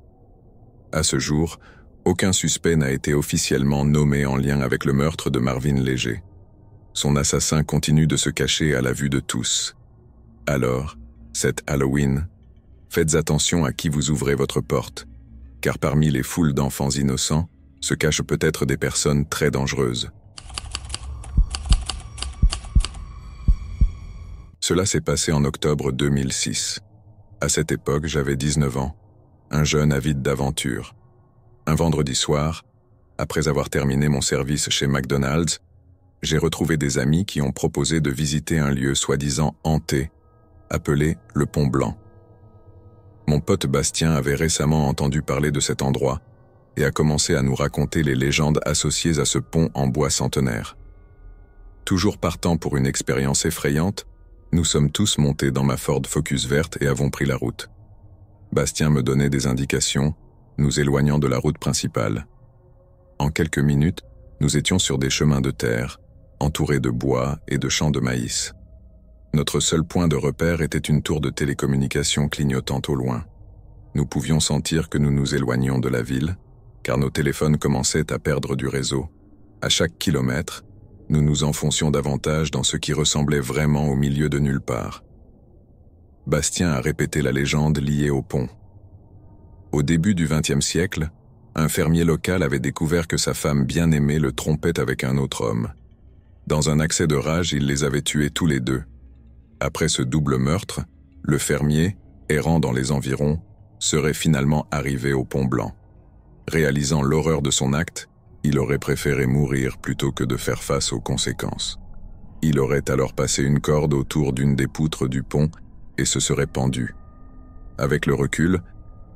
À ce jour, aucun suspect n'a été officiellement nommé en lien avec le meurtre de Marvin Léger. Son assassin continue de se cacher à la vue de tous. Alors, cet Halloween, faites attention à qui vous ouvrez votre porte, car parmi les foules d'enfants innocents se cachent peut-être des personnes très dangereuses. Cela s'est passé en octobre 2006. À cette époque, j'avais 19 ans, un jeune avide d'aventure. Un vendredi soir, après avoir terminé mon service chez McDonald's, j'ai retrouvé des amis qui ont proposé de visiter un lieu soi-disant hanté, appelé le Pont Blanc. Mon pote Bastien avait récemment entendu parler de cet endroit et a commencé à nous raconter les légendes associées à ce pont en bois centenaire. Toujours partant pour une expérience effrayante, nous sommes tous montés dans ma Ford Focus verte et avons pris la route. Bastien me donnait des indications, nous éloignant de la route principale. En quelques minutes, nous étions sur des chemins de terre, entourés de bois et de champs de maïs. Notre seul point de repère était une tour de télécommunications clignotant au loin. Nous pouvions sentir que nous nous éloignions de la ville, car nos téléphones commençaient à perdre du réseau. À chaque kilomètre, nous nous enfoncions davantage dans ce qui ressemblait vraiment au milieu de nulle part. Bastien a répété la légende liée au pont. Au début du XXe siècle, un fermier local avait découvert que sa femme bien-aimée le trompait avec un autre homme. Dans un accès de rage, il les avait tués tous les deux. Après ce double meurtre, le fermier, errant dans les environs, serait finalement arrivé au Pont Blanc. Réalisant l'horreur de son acte, il aurait préféré mourir plutôt que de faire face aux conséquences. Il aurait alors passé une corde autour d'une des poutres du pont et se serait pendu. Avec le recul,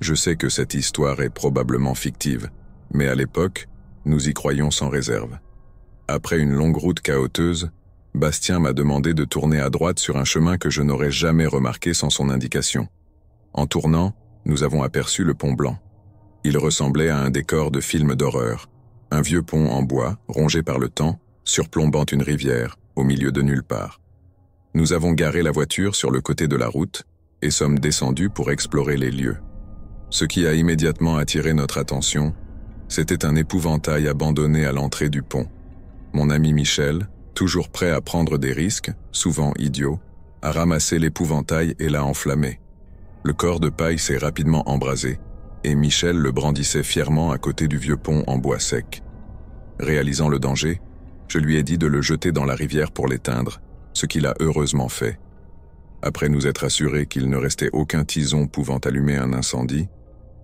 je sais que cette histoire est probablement fictive, mais à l'époque, nous y croyions sans réserve. Après une longue route chaoteuse, Bastien m'a demandé de tourner à droite sur un chemin que je n'aurais jamais remarqué sans son indication. En tournant, nous avons aperçu le Pont Blanc. Il ressemblait à un décor de film d'horreur. Un vieux pont en bois, rongé par le temps, surplombant une rivière, au milieu de nulle part. Nous avons garé la voiture sur le côté de la route et sommes descendus pour explorer les lieux. Ce qui a immédiatement attiré notre attention, c'était un épouvantail abandonné à l'entrée du pont. Mon ami Michel, toujours prêt à prendre des risques, souvent idiots, a ramassé l'épouvantail et l'a enflammé. Le corps de paille s'est rapidement embrasé, et Michel le brandissait fièrement à côté du vieux pont en bois sec. Réalisant le danger, je lui ai dit de le jeter dans la rivière pour l'éteindre, ce qu'il a heureusement fait. Après nous être assurés qu'il ne restait aucun tison pouvant allumer un incendie,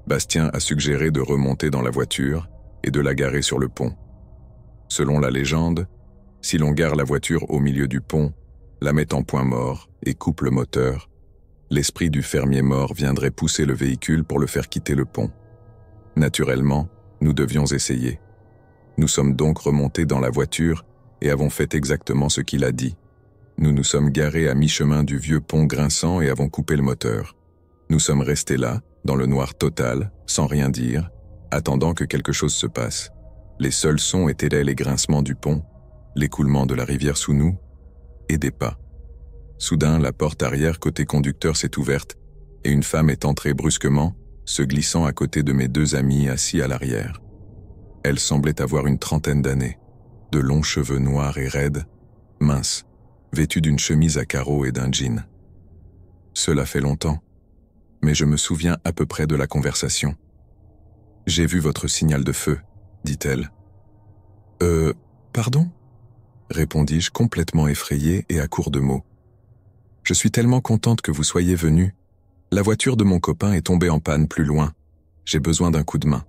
Bastien a suggéré de remonter dans la voiture et de la garer sur le pont. Selon la légende, si l'on gare la voiture au milieu du pont, la met en point mort et coupe le moteur, l'esprit du fermier mort viendrait pousser le véhicule pour le faire quitter le pont. Naturellement, nous devions essayer. Nous sommes donc remontés dans la voiture et avons fait exactement ce qu'il a dit. Nous nous sommes garés à mi-chemin du vieux pont grinçant et avons coupé le moteur. Nous sommes restés là, dans le noir total, sans rien dire, attendant que quelque chose se passe. Les seuls sons étaient les grincements du pont, l'écoulement de la rivière sous nous, et des pas. Soudain, la porte arrière côté conducteur s'est ouverte, et une femme est entrée brusquement, se glissant à côté de mes deux amis assis à l'arrière. Elle semblait avoir une trentaine d'années, de longs cheveux noirs et raides, minces, vêtue d'une chemise à carreaux et d'un jean. Cela fait longtemps, mais je me souviens à peu près de la conversation. « J'ai vu votre signal de feu », dit-elle. « Pardon ?» répondis-je complètement effrayé et à court de mots. « Je suis tellement contente que vous soyez venu. La voiture de mon copain est tombée en panne plus loin. J'ai besoin d'un coup de main. »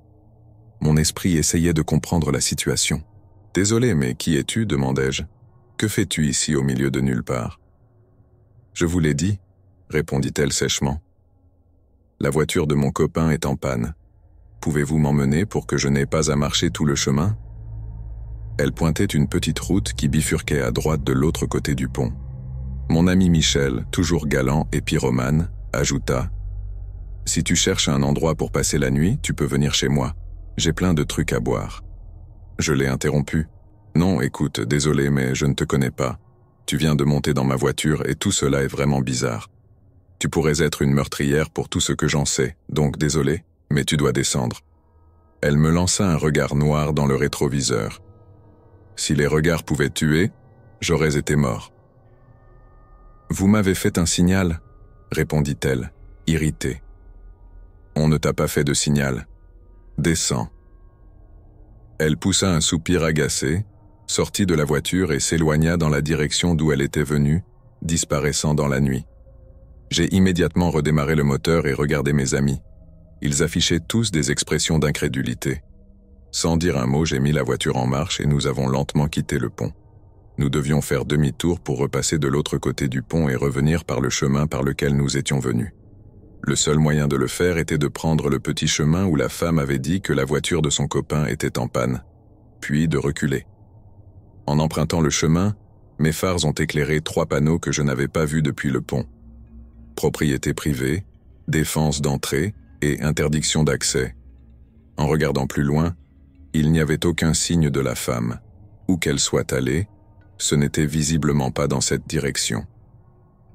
Mon esprit essayait de comprendre la situation. « Désolé, mais qui es-tu » demandai-je. « Que fais-tu ici au milieu de nulle part ?»« Je vous l'ai dit, » répondit-elle sèchement. « La voiture de mon copain est en panne. Pouvez-vous m'emmener pour que je n'aie pas à marcher tout le chemin ?» Elle pointait une petite route qui bifurquait à droite de l'autre côté du pont. Mon ami Michel, toujours galant et pyromane, ajouta « Si tu cherches un endroit pour passer la nuit, tu peux venir chez moi. J'ai plein de trucs à boire. » Je l'ai interrompu. « Non, écoute, désolé, mais je ne te connais pas. Tu viens de monter dans ma voiture et tout cela est vraiment bizarre. Tu pourrais être une meurtrière pour tout ce que j'en sais, donc désolé, mais tu dois descendre. » Elle me lança un regard noir dans le rétroviseur. Si les regards pouvaient tuer, j'aurais été mort. « Vous m'avez fait un signal, » répondit-elle, irritée. « On ne t'a pas fait de signal. Descends. » Elle poussa un soupir agacé, sortit de la voiture et s'éloigna dans la direction d'où elle était venue, disparaissant dans la nuit. J'ai immédiatement redémarré le moteur et regardé mes amis. Ils affichaient tous des expressions d'incrédulité. Sans dire un mot, j'ai mis la voiture en marche et nous avons lentement quitté le pont. Nous devions faire demi-tour pour repasser de l'autre côté du pont et revenir par le chemin par lequel nous étions venus. Le seul moyen de le faire était de prendre le petit chemin où la femme avait dit que la voiture de son copain était en panne, puis de reculer. En empruntant le chemin, mes phares ont éclairé 3 panneaux que je n'avais pas vus depuis le pont. Propriété privée, défense d'entrée et interdiction d'accès. En regardant plus loin, il n'y avait aucun signe de la femme. Où qu'elle soit allée, ce n'était visiblement pas dans cette direction.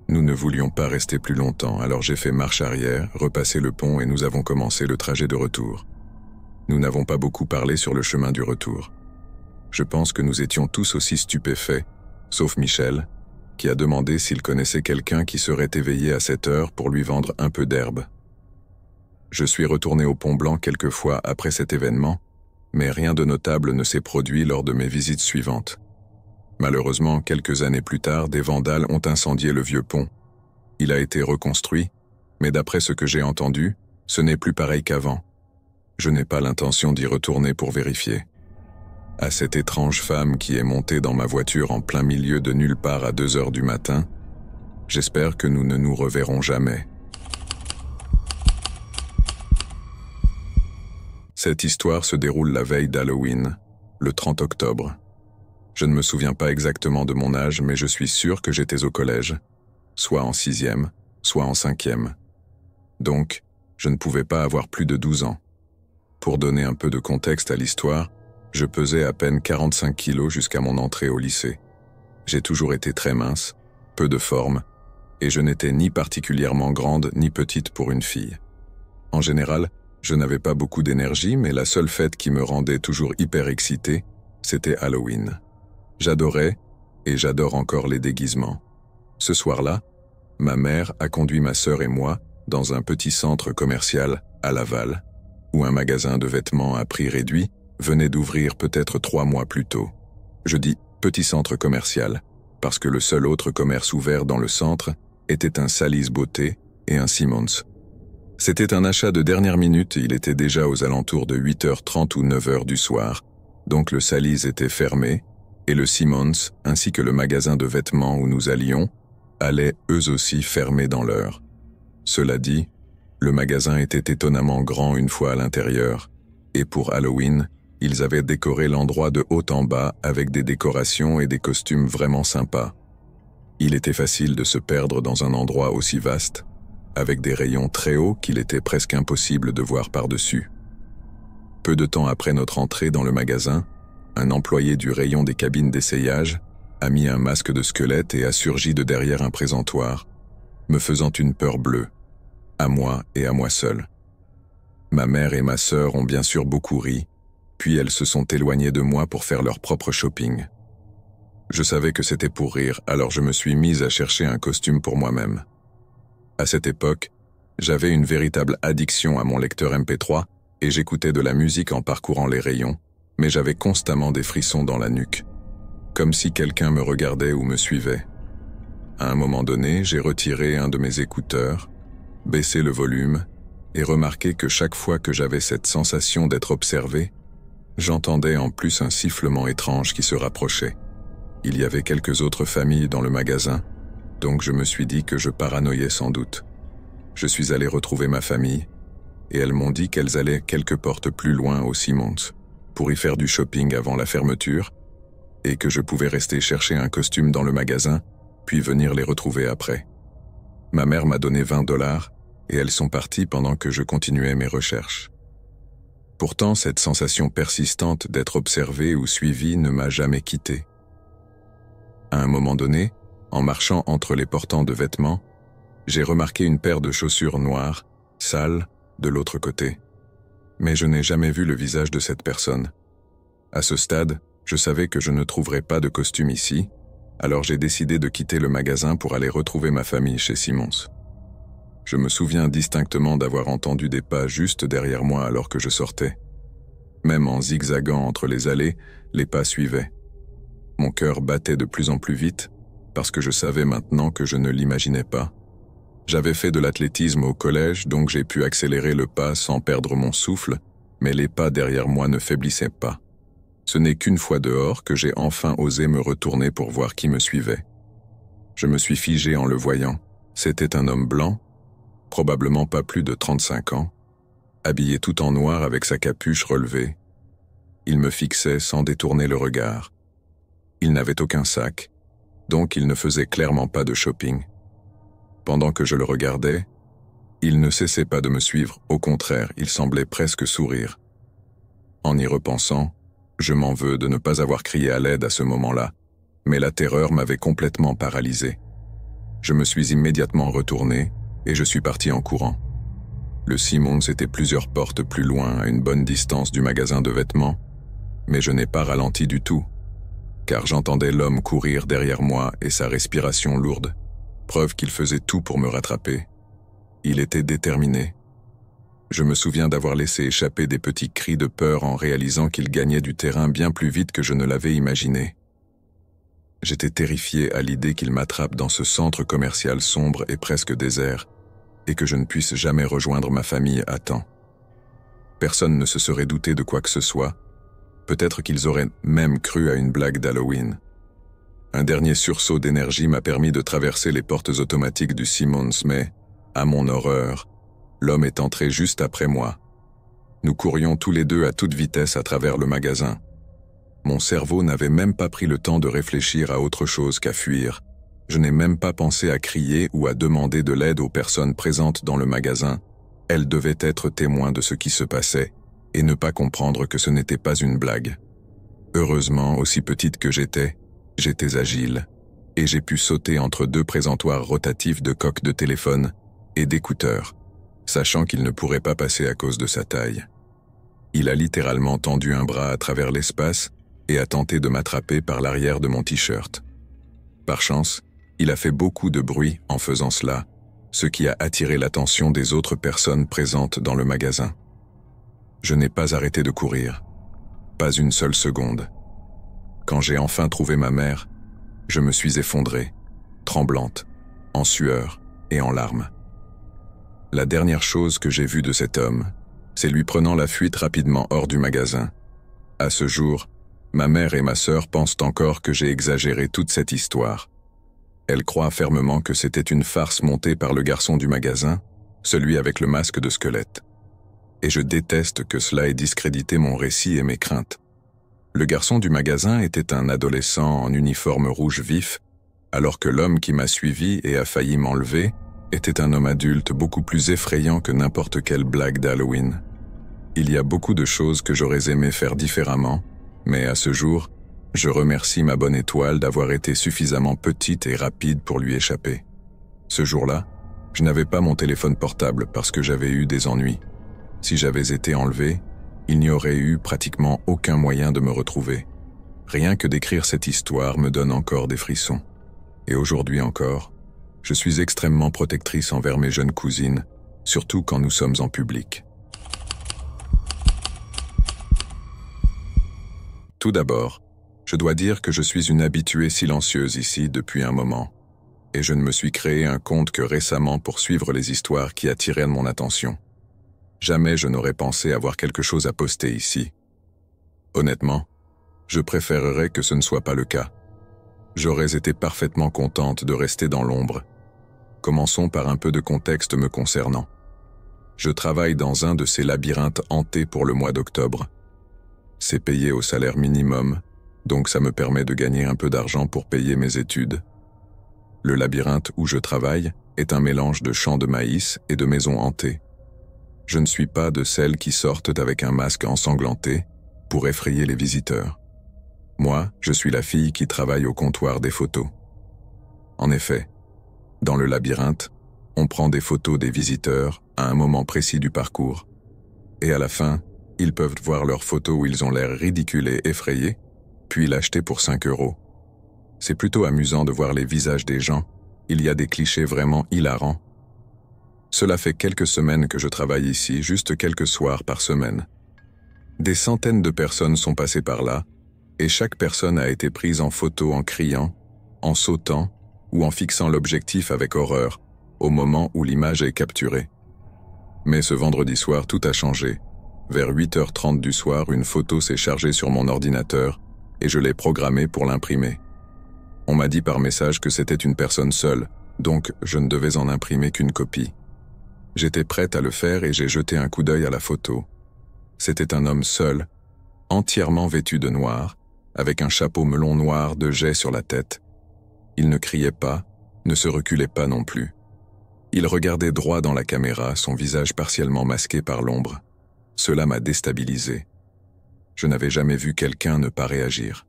Nous ne voulions pas rester plus longtemps, alors j'ai fait marche arrière, repassé le pont et nous avons commencé le trajet de retour. Nous n'avons pas beaucoup parlé sur le chemin du retour. Je pense que nous étions tous aussi stupéfaits, sauf Michel, qui a demandé s'il connaissait quelqu'un qui serait éveillé à cette heure pour lui vendre un peu d'herbe. Je suis retourné au Pont Blanc quelques fois après cet événement, mais rien de notable ne s'est produit lors de mes visites suivantes. Malheureusement, quelques années plus tard, des vandales ont incendié le vieux pont. Il a été reconstruit, mais d'après ce que j'ai entendu, ce n'est plus pareil qu'avant. Je n'ai pas l'intention d'y retourner pour vérifier. À cette étrange femme qui est montée dans ma voiture en plein milieu de nulle part à 2 heures du matin, j'espère que nous ne nous reverrons jamais. Cette histoire se déroule la veille d'Halloween, le 30 octobre. Je ne me souviens pas exactement de mon âge, mais je suis sûr que j'étais au collège, soit en 6e, soit en 5e. Donc, je ne pouvais pas avoir plus de 12 ans. Pour donner un peu de contexte à l'histoire, je pesais à peine 45 kilos jusqu'à mon entrée au lycée. J'ai toujours été très mince, peu de forme, et je n'étais ni particulièrement grande ni petite pour une fille. En général, je n'avais pas beaucoup d'énergie, mais la seule fête qui me rendait toujours hyper excité, c'était Halloween. J'adorais, et j'adore encore les déguisements. Ce soir-là, ma mère a conduit ma sœur et moi dans un petit centre commercial à Laval, où un magasin de vêtements à prix réduit venait d'ouvrir peut-être 3 mois plus tôt. Je dis « petit centre commercial » parce que le seul autre commerce ouvert dans le centre était un Sally's Beauté et un Simmons. C'était un achat de dernière minute, il était déjà aux alentours de 8h30 ou 9h du soir, donc le Sally's était fermé, et le Simmons, ainsi que le magasin de vêtements où nous allions, allaient eux aussi fermer dans l'heure. Cela dit, le magasin était étonnamment grand une fois à l'intérieur, et pour Halloween, ils avaient décoré l'endroit de haut en bas avec des décorations et des costumes vraiment sympas. Il était facile de se perdre dans un endroit aussi vaste, avec des rayons très hauts qu'il était presque impossible de voir par-dessus. Peu de temps après notre entrée dans le magasin, un employé du rayon des cabines d'essayage a mis un masque de squelette et a surgi de derrière un présentoir, me faisant une peur bleue, à moi et à moi seul. Ma mère et ma sœur ont bien sûr beaucoup ri, puis elles se sont éloignées de moi pour faire leur propre shopping. Je savais que c'était pour rire, alors je me suis mise à chercher un costume pour moi-même. À cette époque, j'avais une véritable addiction à mon lecteur MP3 et j'écoutais de la musique en parcourant les rayons, mais j'avais constamment des frissons dans la nuque, comme si quelqu'un me regardait ou me suivait. À un moment donné, j'ai retiré un de mes écouteurs, baissé le volume et remarqué que chaque fois que j'avais cette sensation d'être observé, j'entendais en plus un sifflement étrange qui se rapprochait. Il y avait quelques autres familles dans le magasin, donc je me suis dit que je paranoïais sans doute. Je suis allé retrouver ma famille, et elles m'ont dit qu'elles allaient quelques portes plus loin au Simmons, pour y faire du shopping avant la fermeture, et que je pouvais rester chercher un costume dans le magasin, puis venir les retrouver après. Ma mère m'a donné 20 $, et elles sont parties pendant que je continuais mes recherches. Pourtant, cette sensation persistante d'être observé ou suivi ne m'a jamais quitté. À un moment donné, en marchant entre les portants de vêtements, j'ai remarqué une paire de chaussures noires, sales, de l'autre côté. Mais je n'ai jamais vu le visage de cette personne. À ce stade, je savais que je ne trouverais pas de costume ici, alors j'ai décidé de quitter le magasin pour aller retrouver ma famille chez Simmons. Je me souviens distinctement d'avoir entendu des pas juste derrière moi alors que je sortais. Même en zigzagant entre les allées, les pas suivaient. Mon cœur battait de plus en plus vite, parce que je savais maintenant que je ne l'imaginais pas. J'avais fait de l'athlétisme au collège, donc j'ai pu accélérer le pas sans perdre mon souffle, mais les pas derrière moi ne faiblissaient pas. Ce n'est qu'une fois dehors que j'ai enfin osé me retourner pour voir qui me suivait. Je me suis figé en le voyant. C'était un homme blanc, probablement pas plus de 35 ans, habillé tout en noir avec sa capuche relevée. Il me fixait sans détourner le regard. Il n'avait aucun sac, donc il ne faisait clairement pas de shopping. Pendant que je le regardais, il ne cessait pas de me suivre, au contraire, il semblait presque sourire. En y repensant, je m'en veux de ne pas avoir crié à l'aide à ce moment-là, mais la terreur m'avait complètement paralysé. Je me suis immédiatement retourné et je suis parti en courant. Le Simmons était plusieurs portes plus loin, à une bonne distance du magasin de vêtements, mais je n'ai pas ralenti du tout, car j'entendais l'homme courir derrière moi et sa respiration lourde, preuve qu'il faisait tout pour me rattraper. Il était déterminé. Je me souviens d'avoir laissé échapper des petits cris de peur en réalisant qu'il gagnait du terrain bien plus vite que je ne l'avais imaginé. J'étais terrifié à l'idée qu'il m'attrape dans ce centre commercial sombre et presque désert, et que je ne puisse jamais rejoindre ma famille à temps. Personne ne se serait douté de quoi que ce soit. Peut-être qu'ils auraient même cru à une blague d'Halloween. Un dernier sursaut d'énergie m'a permis de traverser les portes automatiques du Simmons, mais, à mon horreur, l'homme est entré juste après moi. Nous courions tous les deux à toute vitesse à travers le magasin. Mon cerveau n'avait même pas pris le temps de réfléchir à autre chose qu'à fuir. Je n'ai même pas pensé à crier ou à demander de l'aide aux personnes présentes dans le magasin. Elles devaient être témoins de ce qui se passait et ne pas comprendre que ce n'était pas une blague. Heureusement, aussi petite que j'étais agile, et j'ai pu sauter entre deux présentoirs rotatifs de coques de téléphone et d'écouteurs, sachant qu'il ne pourrait pas passer à cause de sa taille. Il a littéralement tendu un bras à travers l'espace et a tenté de m'attraper par l'arrière de mon t-shirt. Par chance, il a fait beaucoup de bruit en faisant cela, ce qui a attiré l'attention des autres personnes présentes dans le magasin. Je n'ai pas arrêté de courir, pas une seule seconde. Quand j'ai enfin trouvé ma mère, je me suis effondré, tremblante, en sueur et en larmes. La dernière chose que j'ai vue de cet homme, c'est lui prenant la fuite rapidement hors du magasin. À ce jour, ma mère et ma sœur pensent encore que j'ai exagéré toute cette histoire. Elles croient fermement que c'était une farce montée par le garçon du magasin, celui avec le masque de squelette. Et je déteste que cela ait discrédité mon récit et mes craintes. Le garçon du magasin était un adolescent en uniforme rouge vif, alors que l'homme qui m'a suivi et a failli m'enlever était un homme adulte beaucoup plus effrayant que n'importe quelle blague d'Halloween. Il y a beaucoup de choses que j'aurais aimé faire différemment, mais à ce jour, je remercie ma bonne étoile d'avoir été suffisamment petite et rapide pour lui échapper. Ce jour-là, je n'avais pas mon téléphone portable parce que j'avais eu des ennuis. Si j'avais été enlevé, il n'y aurait eu pratiquement aucun moyen de me retrouver. Rien que d'écrire cette histoire me donne encore des frissons. Et aujourd'hui encore, je suis extrêmement protectrice envers mes jeunes cousines, surtout quand nous sommes en public. Tout d'abord, je dois dire que je suis une habituée silencieuse ici depuis un moment, et je ne me suis créé un compte que récemment pour suivre les histoires qui attiraient mon attention. Jamais je n'aurais pensé avoir quelque chose à poster ici. Honnêtement, je préférerais que ce ne soit pas le cas. J'aurais été parfaitement contente de rester dans l'ombre. Commençons par un peu de contexte me concernant. Je travaille dans un de ces labyrinthes hantés pour le mois d'octobre. C'est payé au salaire minimum, donc ça me permet de gagner un peu d'argent pour payer mes études. Le labyrinthe où je travaille est un mélange de champs de maïs et de maisons hantées. Je ne suis pas de celles qui sortent avec un masque ensanglanté pour effrayer les visiteurs. Moi, je suis la fille qui travaille au comptoir des photos. En effet, dans le labyrinthe, on prend des photos des visiteurs à un moment précis du parcours. Et à la fin, ils peuvent voir leurs photos où ils ont l'air ridicules et effrayés, puis l'acheter pour 5 €. C'est plutôt amusant de voir les visages des gens. Il y a des clichés vraiment hilarants. Cela fait quelques semaines que je travaille ici, juste quelques soirs par semaine. Des centaines de personnes sont passées par là, et chaque personne a été prise en photo en criant, en sautant ou en fixant l'objectif avec horreur, au moment où l'image est capturée. Mais ce vendredi soir, tout a changé. vers 8h30 du soir, une photo s'est chargée sur mon ordinateur et je l'ai programmée pour l'imprimer. On m'a dit par message que c'était une personne seule, donc je ne devais en imprimer qu'une copie. J'étais prête à le faire et j'ai jeté un coup d'œil à la photo. C'était un homme seul, entièrement vêtu de noir, avec un chapeau melon noir de jais sur la tête. Il ne criait pas, ne se reculait pas non plus. Il regardait droit dans la caméra, son visage partiellement masqué par l'ombre. Cela m'a déstabilisé. Je n'avais jamais vu quelqu'un ne pas réagir.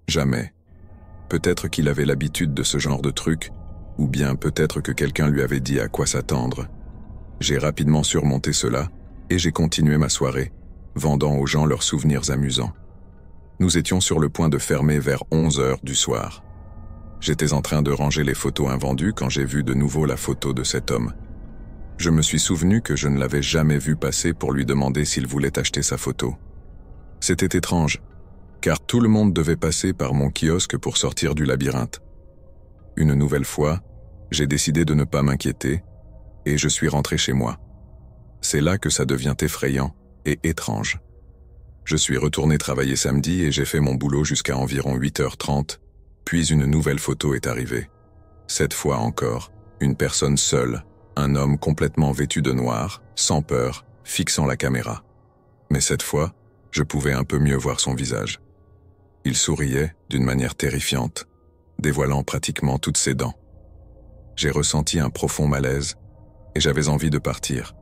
Jamais. Peut-être qu'il avait l'habitude de ce genre de truc, ou bien peut-être que quelqu'un lui avait dit à quoi s'attendre. J'ai rapidement surmonté cela, et j'ai continué ma soirée, vendant aux gens leurs souvenirs amusants. Nous étions sur le point de fermer vers 11h du soir. J'étais en train de ranger les photos invendues quand j'ai vu de nouveau la photo de cet homme. Je me suis souvenu que je ne l'avais jamais vu passer pour lui demander s'il voulait acheter sa photo. C'était étrange, car tout le monde devait passer par mon kiosque pour sortir du labyrinthe. Une nouvelle fois, j'ai décidé de ne pas m'inquiéter, et je suis rentré chez moi. C'est là que ça devient effrayant et étrange. Je suis retourné travailler samedi et j'ai fait mon boulot jusqu'à environ 8h30, puis une nouvelle photo est arrivée. Cette fois encore, une personne seule, un homme complètement vêtu de noir, sans peur, fixant la caméra. Mais cette fois, je pouvais un peu mieux voir son visage. Il souriait d'une manière terrifiante, dévoilant pratiquement toutes ses dents. J'ai ressenti un profond malaise et j'avais envie de partir.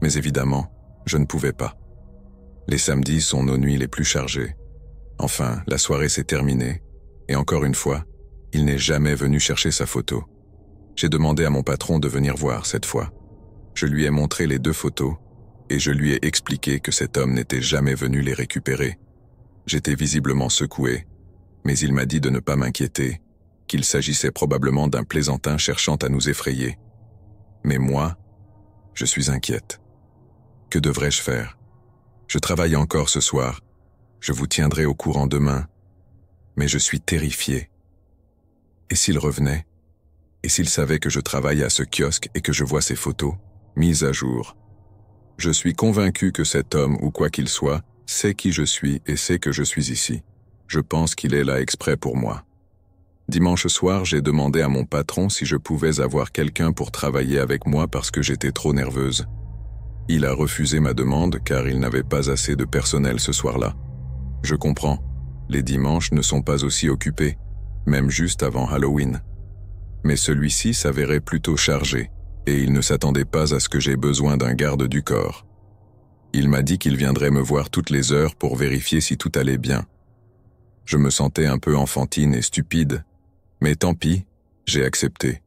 Mais évidemment, je ne pouvais pas. Les samedis sont nos nuits les plus chargées. Enfin, la soirée s'est terminée, et encore une fois, il n'est jamais venu chercher sa photo. J'ai demandé à mon patron de venir voir cette fois. Je lui ai montré les 2 photos, et je lui ai expliqué que cet homme n'était jamais venu les récupérer. J'étais visiblement secoué, mais il m'a dit de ne pas m'inquiéter, qu'il s'agissait probablement d'un plaisantin cherchant à nous effrayer. Mais moi, je suis inquiète. Que devrais-je faire ? Je travaille encore ce soir. Je vous tiendrai au courant demain. Mais je suis terrifié. Et s'il revenait ? Et s'il savait que je travaille à ce kiosque et que je vois ses photos, mises à jour ? Je suis convaincu que cet homme, ou quoi qu'il soit, sait qui je suis et sait que je suis ici. Je pense qu'il est là exprès pour moi. Dimanche soir, j'ai demandé à mon patron si je pouvais avoir quelqu'un pour travailler avec moi parce que j'étais trop nerveuse. Il a refusé ma demande car il n'avait pas assez de personnel ce soir-là. Je comprends, les dimanches ne sont pas aussi occupés, même juste avant Halloween. Mais celui-ci s'avérait plutôt chargé, et il ne s'attendait pas à ce que j'ai besoin d'un garde du corps. Il m'a dit qu'il viendrait me voir toutes les heures pour vérifier si tout allait bien. Je me sentais un peu enfantine et stupide, mais tant pis, j'ai accepté.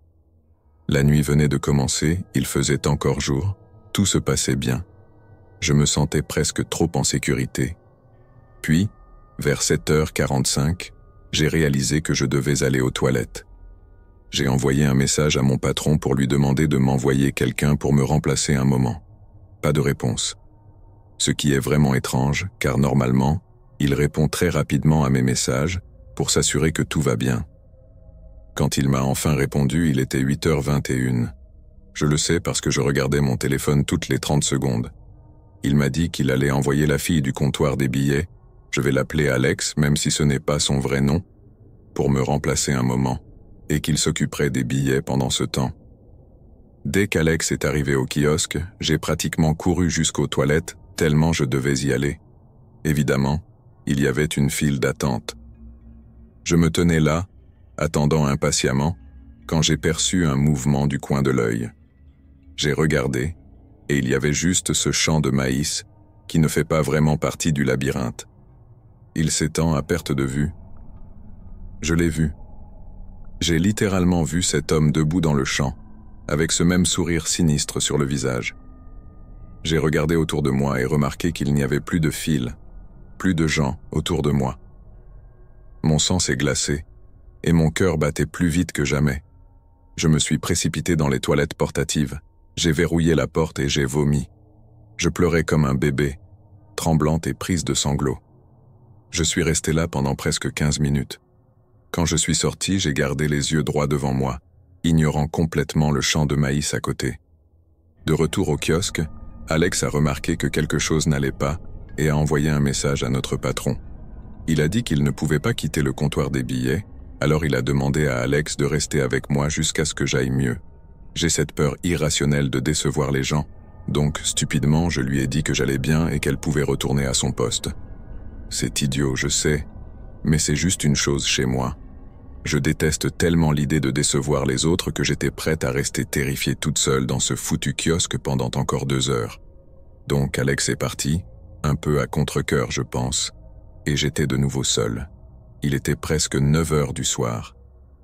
La nuit venait de commencer, il faisait encore jour, tout se passait bien. Je me sentais presque trop en sécurité. Puis, vers 7h45, j'ai réalisé que je devais aller aux toilettes. J'ai envoyé un message à mon patron pour lui demander de m'envoyer quelqu'un pour me remplacer un moment. Pas de réponse. Ce qui est vraiment étrange, car normalement, il répond très rapidement à mes messages pour s'assurer que tout va bien. Quand il m'a enfin répondu, il était 8h21. Je le sais parce que je regardais mon téléphone toutes les 30 secondes. Il m'a dit qu'il allait envoyer la fille du comptoir des billets, je vais l'appeler Alex, même si ce n'est pas son vrai nom, pour me remplacer un moment, et qu'il s'occuperait des billets pendant ce temps. Dès qu'Alex est arrivé au kiosque, j'ai pratiquement couru jusqu'aux toilettes, tellement je devais y aller. Évidemment, il y avait une file d'attente. Je me tenais là, attendant impatiemment, quand j'ai perçu un mouvement du coin de l'œil. J'ai regardé, et il y avait juste ce champ de maïs qui ne fait pas vraiment partie du labyrinthe. Il s'étend à perte de vue. Je l'ai vu. J'ai littéralement vu cet homme debout dans le champ, avec ce même sourire sinistre sur le visage. J'ai regardé autour de moi et remarqué qu'il n'y avait plus de fil, plus de gens autour de moi. Mon sang s'est glacé, et mon cœur battait plus vite que jamais. Je me suis précipité dans les toilettes portatives. J'ai verrouillé la porte et j'ai vomi. Je pleurais comme un bébé, tremblante et prise de sanglots. Je suis resté là pendant presque 15 minutes. Quand je suis sorti, j'ai gardé les yeux droits devant moi, ignorant complètement le champ de maïs à côté. De retour au kiosque, Alex a remarqué que quelque chose n'allait pas et a envoyé un message à notre patron. Il a dit qu'il ne pouvait pas quitter le comptoir des billets, alors il a demandé à Alex de rester avec moi jusqu'à ce que j'aille mieux. J'ai cette peur irrationnelle de décevoir les gens, donc stupidement je lui ai dit que j'allais bien et qu'elle pouvait retourner à son poste. C'est idiot, je sais, mais c'est juste une chose chez moi. Je déteste tellement l'idée de décevoir les autres que j'étais prête à rester terrifiée toute seule dans ce foutu kiosque pendant encore 2 heures. Donc Alex est parti, un peu à contre-cœur je pense, et j'étais de nouveau seul. Il était presque 9 heures du soir.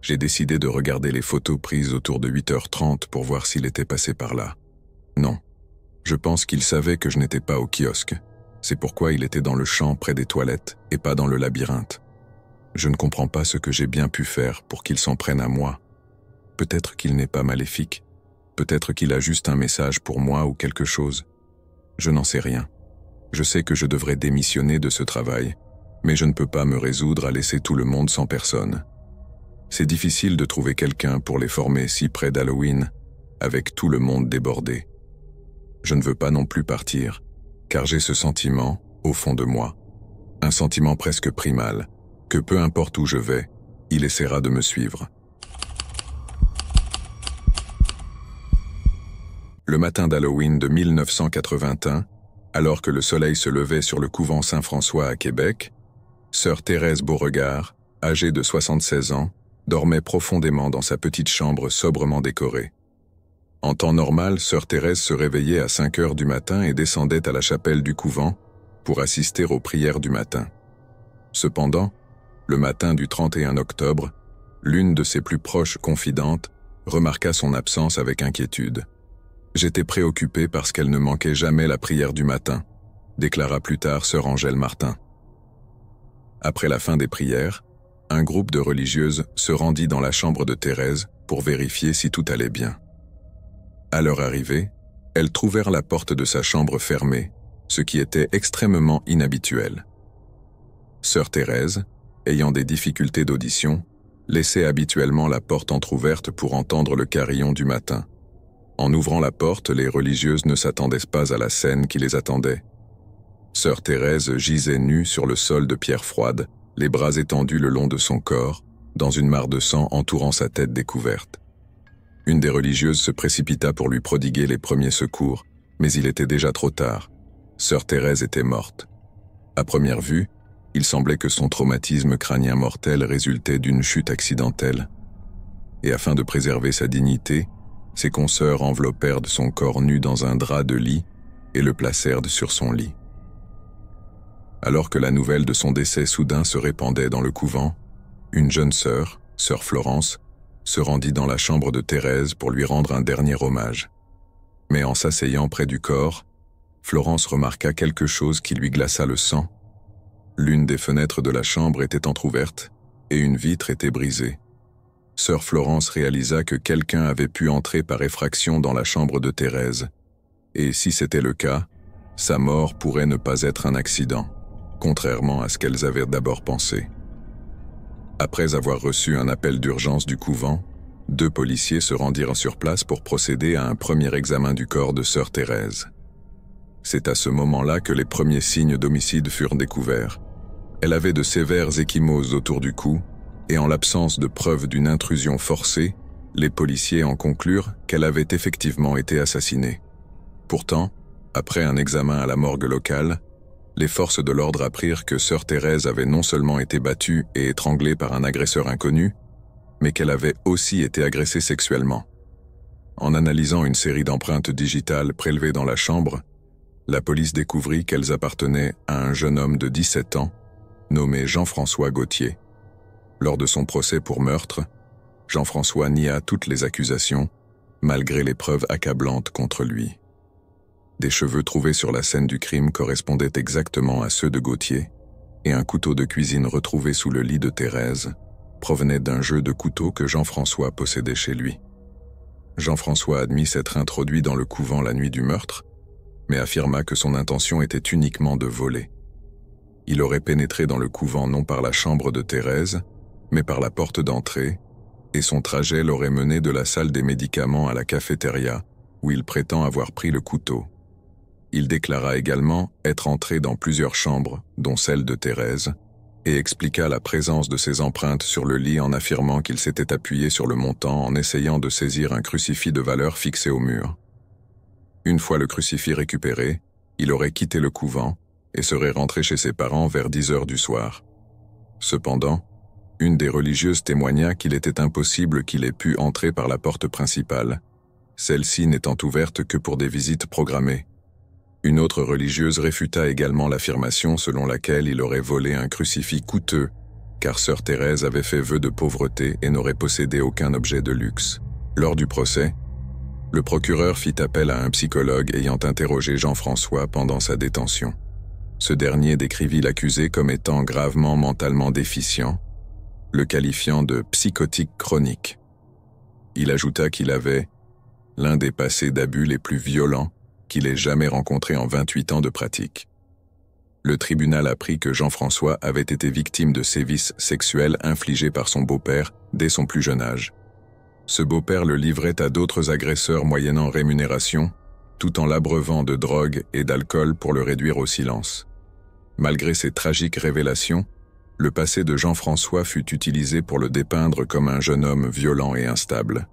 J'ai décidé de regarder les photos prises autour de 8h30 pour voir s'il était passé par là. Non. Je pense qu'il savait que je n'étais pas au kiosque. C'est pourquoi il était dans le champ près des toilettes et pas dans le labyrinthe. Je ne comprends pas ce que j'ai bien pu faire pour qu'il s'en prenne à moi. Peut-être qu'il n'est pas maléfique. Peut-être qu'il a juste un message pour moi ou quelque chose. Je n'en sais rien. Je sais que je devrais démissionner de ce travail, mais je ne peux pas me résoudre à laisser tout le monde sans personne. C'est difficile de trouver quelqu'un pour les former si près d'Halloween, avec tout le monde débordé. Je ne veux pas non plus partir, car j'ai ce sentiment, au fond de moi, un sentiment presque primal, que peu importe où je vais, il essaiera de me suivre. Le matin d'Halloween de 1981, alors que le soleil se levait sur le couvent Saint-François à Québec, sœur Thérèse Beauregard, âgée de 76 ans, dormait profondément dans sa petite chambre sobrement décorée. En temps normal, sœur Thérèse se réveillait à 5 heures du matin et descendait à la chapelle du couvent pour assister aux prières du matin. Cependant, le matin du 31 octobre, l'une de ses plus proches confidentes remarqua son absence avec inquiétude. « J'étais préoccupée parce qu'elle ne manquait jamais la prière du matin », déclara plus tard sœur Angèle Martin. Après la fin des prières, un groupe de religieuses se rendit dans la chambre de Thérèse pour vérifier si tout allait bien. À leur arrivée, elles trouvèrent la porte de sa chambre fermée, ce qui était extrêmement inhabituel. Sœur Thérèse, ayant des difficultés d'audition, laissait habituellement la porte entr'ouverte pour entendre le carillon du matin. En ouvrant la porte, les religieuses ne s'attendaient pas à la scène qui les attendait. Sœur Thérèse gisait nue sur le sol de pierre froide, les bras étendus le long de son corps, dans une mare de sang entourant sa tête découverte. Une des religieuses se précipita pour lui prodiguer les premiers secours, mais il était déjà trop tard. Sœur Thérèse était morte. À première vue, il semblait que son traumatisme crânien mortel résultait d'une chute accidentelle. Et afin de préserver sa dignité, ses consoeurs enveloppèrent de son corps nu dans un drap de lit et le placèrent sur son lit. Alors que la nouvelle de son décès soudain se répandait dans le couvent, une jeune sœur, sœur Florence, se rendit dans la chambre de Thérèse pour lui rendre un dernier hommage. Mais en s'asseyant près du corps, Florence remarqua quelque chose qui lui glaça le sang. L'une des fenêtres de la chambre était entr'ouverte et une vitre était brisée. Sœur Florence réalisa que quelqu'un avait pu entrer par effraction dans la chambre de Thérèse, et si c'était le cas, sa mort pourrait ne pas être un accident, contrairement à ce qu'elles avaient d'abord pensé. Après avoir reçu un appel d'urgence du couvent, 2 policiers se rendirent sur place pour procéder à un premier examen du corps de sœur Thérèse. C'est à ce moment-là que les premiers signes d'homicide furent découverts. Elle avait de sévères ecchymoses autour du cou, et en l'absence de preuves d'une intrusion forcée, les policiers en conclurent qu'elle avait effectivement été assassinée. Pourtant, après un examen à la morgue locale, les forces de l'ordre apprirent que sœur Thérèse avait non seulement été battue et étranglée par un agresseur inconnu, mais qu'elle avait aussi été agressée sexuellement. En analysant une série d'empreintes digitales prélevées dans la chambre, la police découvrit qu'elles appartenaient à un jeune homme de 17 ans, nommé Jean-François Gauthier. Lors de son procès pour meurtre, Jean-François nia toutes les accusations, malgré les preuves accablantes contre lui. Des cheveux trouvés sur la scène du crime correspondaient exactement à ceux de Gauthier, et un couteau de cuisine retrouvé sous le lit de Thérèse provenait d'un jeu de couteau que Jean-François possédait chez lui. Jean-François admit s'être introduit dans le couvent la nuit du meurtre, mais affirma que son intention était uniquement de voler. Il aurait pénétré dans le couvent non par la chambre de Thérèse, mais par la porte d'entrée, et son trajet l'aurait mené de la salle des médicaments à la cafétéria, où il prétend avoir pris le couteau. Il déclara également être entré dans plusieurs chambres, dont celle de Thérèse, et expliqua la présence de ses empreintes sur le lit en affirmant qu'il s'était appuyé sur le montant en essayant de saisir un crucifix de valeur fixé au mur. Une fois le crucifix récupéré, il aurait quitté le couvent et serait rentré chez ses parents vers 10 heures du soir. Cependant, une des religieuses témoigna qu'il était impossible qu'il ait pu entrer par la porte principale, celle-ci n'étant ouverte que pour des visites programmées. Une autre religieuse réfuta également l'affirmation selon laquelle il aurait volé un crucifix coûteux, car sœur Thérèse avait fait vœu de pauvreté et n'aurait possédé aucun objet de luxe. Lors du procès, le procureur fit appel à un psychologue ayant interrogé Jean-François pendant sa détention. Ce dernier décrivit l'accusé comme étant gravement mentalement déficient, le qualifiant de psychotique chronique. Il ajouta qu'il avait l'un des passés d'abus les plus violents qu'il ait jamais rencontré en 28 ans de pratique. Le tribunal apprit que Jean-François avait été victime de sévices sexuels infligés par son beau-père dès son plus jeune âge. Ce beau-père le livrait à d'autres agresseurs moyennant rémunération, tout en l'abreuvant de drogue et d'alcool pour le réduire au silence. Malgré ces tragiques révélations, le passé de Jean-François fut utilisé pour le dépeindre comme un jeune homme violent et instable.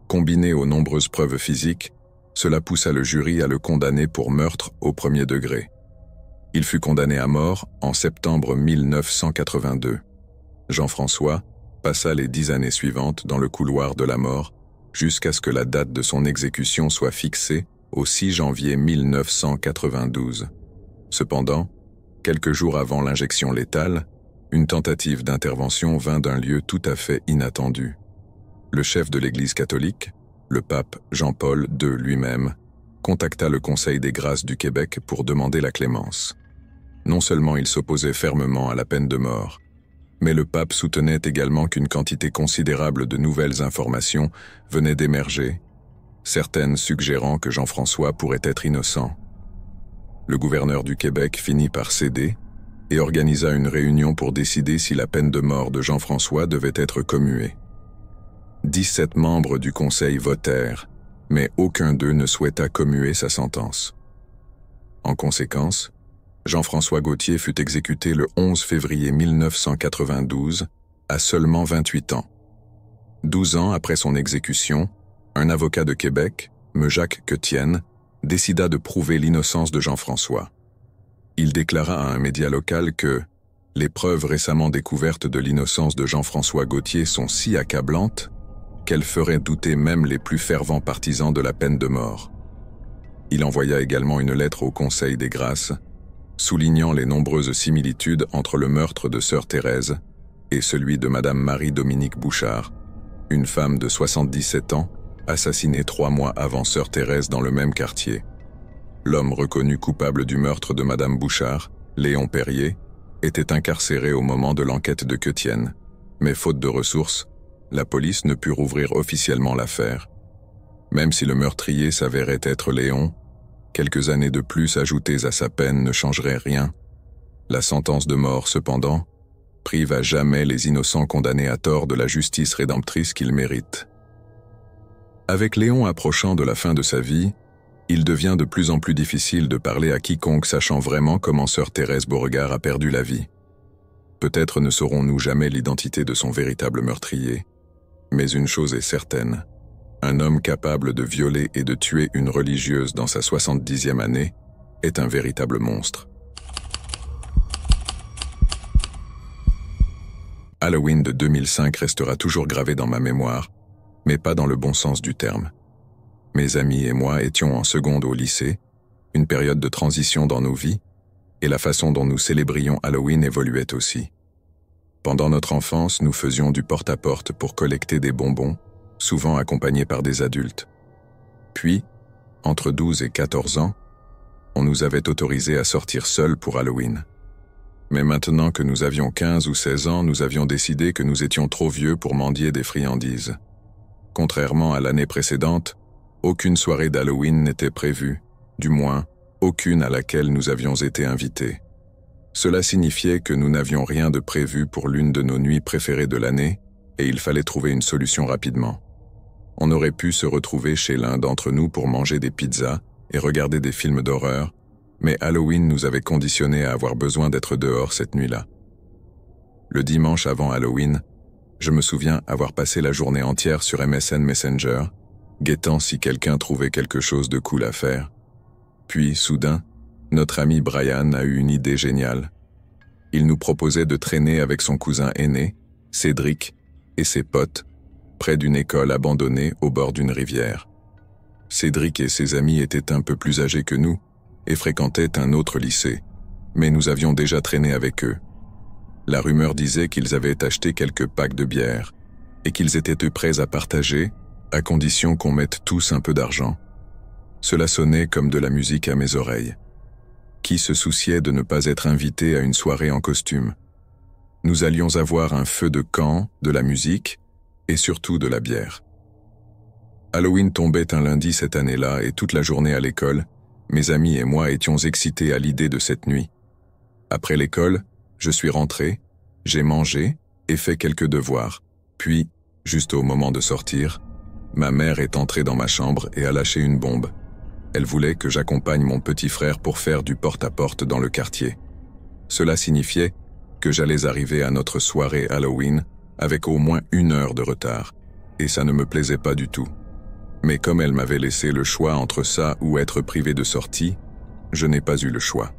Combiné aux nombreuses preuves physiques, cela poussa le jury à le condamner pour meurtre au premier degré. Il fut condamné à mort en septembre 1982. Jean-François passa les 10 années suivantes dans le couloir de la mort jusqu'à ce que la date de son exécution soit fixée au 6 janvier 1992. Cependant, quelques jours avant l'injection létale, une tentative d'intervention vint d'un lieu tout à fait inattendu. Le chef de l'Église catholique, le pape Jean-Paul II lui-même, contacta le Conseil des grâces du Québec pour demander la clémence. Non seulement il s'opposait fermement à la peine de mort, mais le pape soutenait également qu'une quantité considérable de nouvelles informations venaient d'émerger, certaines suggérant que Jean-François pourrait être innocent. Le gouverneur du Québec finit par céder et organisa une réunion pour décider si la peine de mort de Jean-François devait être commuée. 17 membres du Conseil votèrent, mais aucun d'eux ne souhaita commuer sa sentence. En conséquence, Jean-François Gauthier fut exécuté le 11 février 1992, à seulement 28 ans. 12 ans après son exécution, un avocat de Québec, M. Jacques Quetienne, décida de prouver l'innocence de Jean-François. Il déclara à un média local que « les preuves récemment découvertes de l'innocence de Jean-François Gauthier sont si accablantes qu'elle ferait douter même les plus fervents partisans de la peine de mort. » Il envoya également une lettre au Conseil des grâces, soulignant les nombreuses similitudes entre le meurtre de sœur Thérèse et celui de Madame Marie-Dominique Bouchard, une femme de 77 ans, assassinée 3 mois avant sœur Thérèse dans le même quartier. L'homme reconnu coupable du meurtre de Madame Bouchard, Léon Perrier, était incarcéré au moment de l'enquête de Quetienne, mais faute de ressources, la police ne put rouvrir officiellement l'affaire. Même si le meurtrier s'avérait être Léon, quelques années de plus ajoutées à sa peine ne changeraient rien. La sentence de mort, cependant, prive à jamais les innocents condamnés à tort de la justice rédemptrice qu'ils méritent. Avec Léon approchant de la fin de sa vie, il devient de plus en plus difficile de parler à quiconque sachant vraiment comment sœur Thérèse Beauregard a perdu la vie. Peut-être ne saurons-nous jamais l'identité de son véritable meurtrier, mais une chose est certaine, un homme capable de violer et de tuer une religieuse dans sa 70e année est un véritable monstre. Halloween de 2005 restera toujours gravé dans ma mémoire, mais pas dans le bon sens du terme. Mes amis et moi étions en seconde au lycée, une période de transition dans nos vies, et la façon dont nous célébrions Halloween évoluait aussi. Pendant notre enfance, nous faisions du porte-à-porte pour collecter des bonbons, souvent accompagnés par des adultes. Puis, entre 12 et 14 ans, on nous avait autorisés à sortir seuls pour Halloween. Mais maintenant que nous avions 15 ou 16 ans, nous avions décidé que nous étions trop vieux pour mendier des friandises. Contrairement à l'année précédente, aucune soirée d'Halloween n'était prévue, du moins, aucune à laquelle nous avions été invités. Cela signifiait que nous n'avions rien de prévu pour l'une de nos nuits préférées de l'année, et il fallait trouver une solution rapidement. On aurait pu se retrouver chez l'un d'entre nous pour manger des pizzas et regarder des films d'horreur, mais Halloween nous avait conditionnés à avoir besoin d'être dehors cette nuit-là. Le dimanche avant Halloween, je me souviens avoir passé la journée entière sur MSN Messenger, guettant si quelqu'un trouvait quelque chose de cool à faire. Puis, soudain, notre ami Brian a eu une idée géniale. Il nous proposait de traîner avec son cousin aîné, Cédric, et ses potes, près d'une école abandonnée au bord d'une rivière. Cédric et ses amis étaient un peu plus âgés que nous et fréquentaient un autre lycée, mais nous avions déjà traîné avec eux. La rumeur disait qu'ils avaient acheté quelques packs de bière et qu'ils étaient prêts à partager, à condition qu'on mette tous un peu d'argent. Cela sonnait comme de la musique à mes oreilles. Qui se souciait de ne pas être invité à une soirée en costume? Nous allions avoir un feu de camp, de la musique et surtout de la bière. Halloween tombait un lundi cette année-là et toute la journée à l'école, mes amis et moi étions excités à l'idée de cette nuit. Après l'école, je suis rentré, j'ai mangé et fait quelques devoirs. Puis, juste au moment de sortir, ma mère est entrée dans ma chambre et a lâché une bombe. Elle voulait que j'accompagne mon petit frère pour faire du porte-à-porte dans le quartier. Cela signifiait que j'allais arriver à notre soirée Halloween avec au moins 1 heure de retard, et ça ne me plaisait pas du tout. Mais comme elle m'avait laissé le choix entre ça ou être privé de sortie, je n'ai pas eu le choix.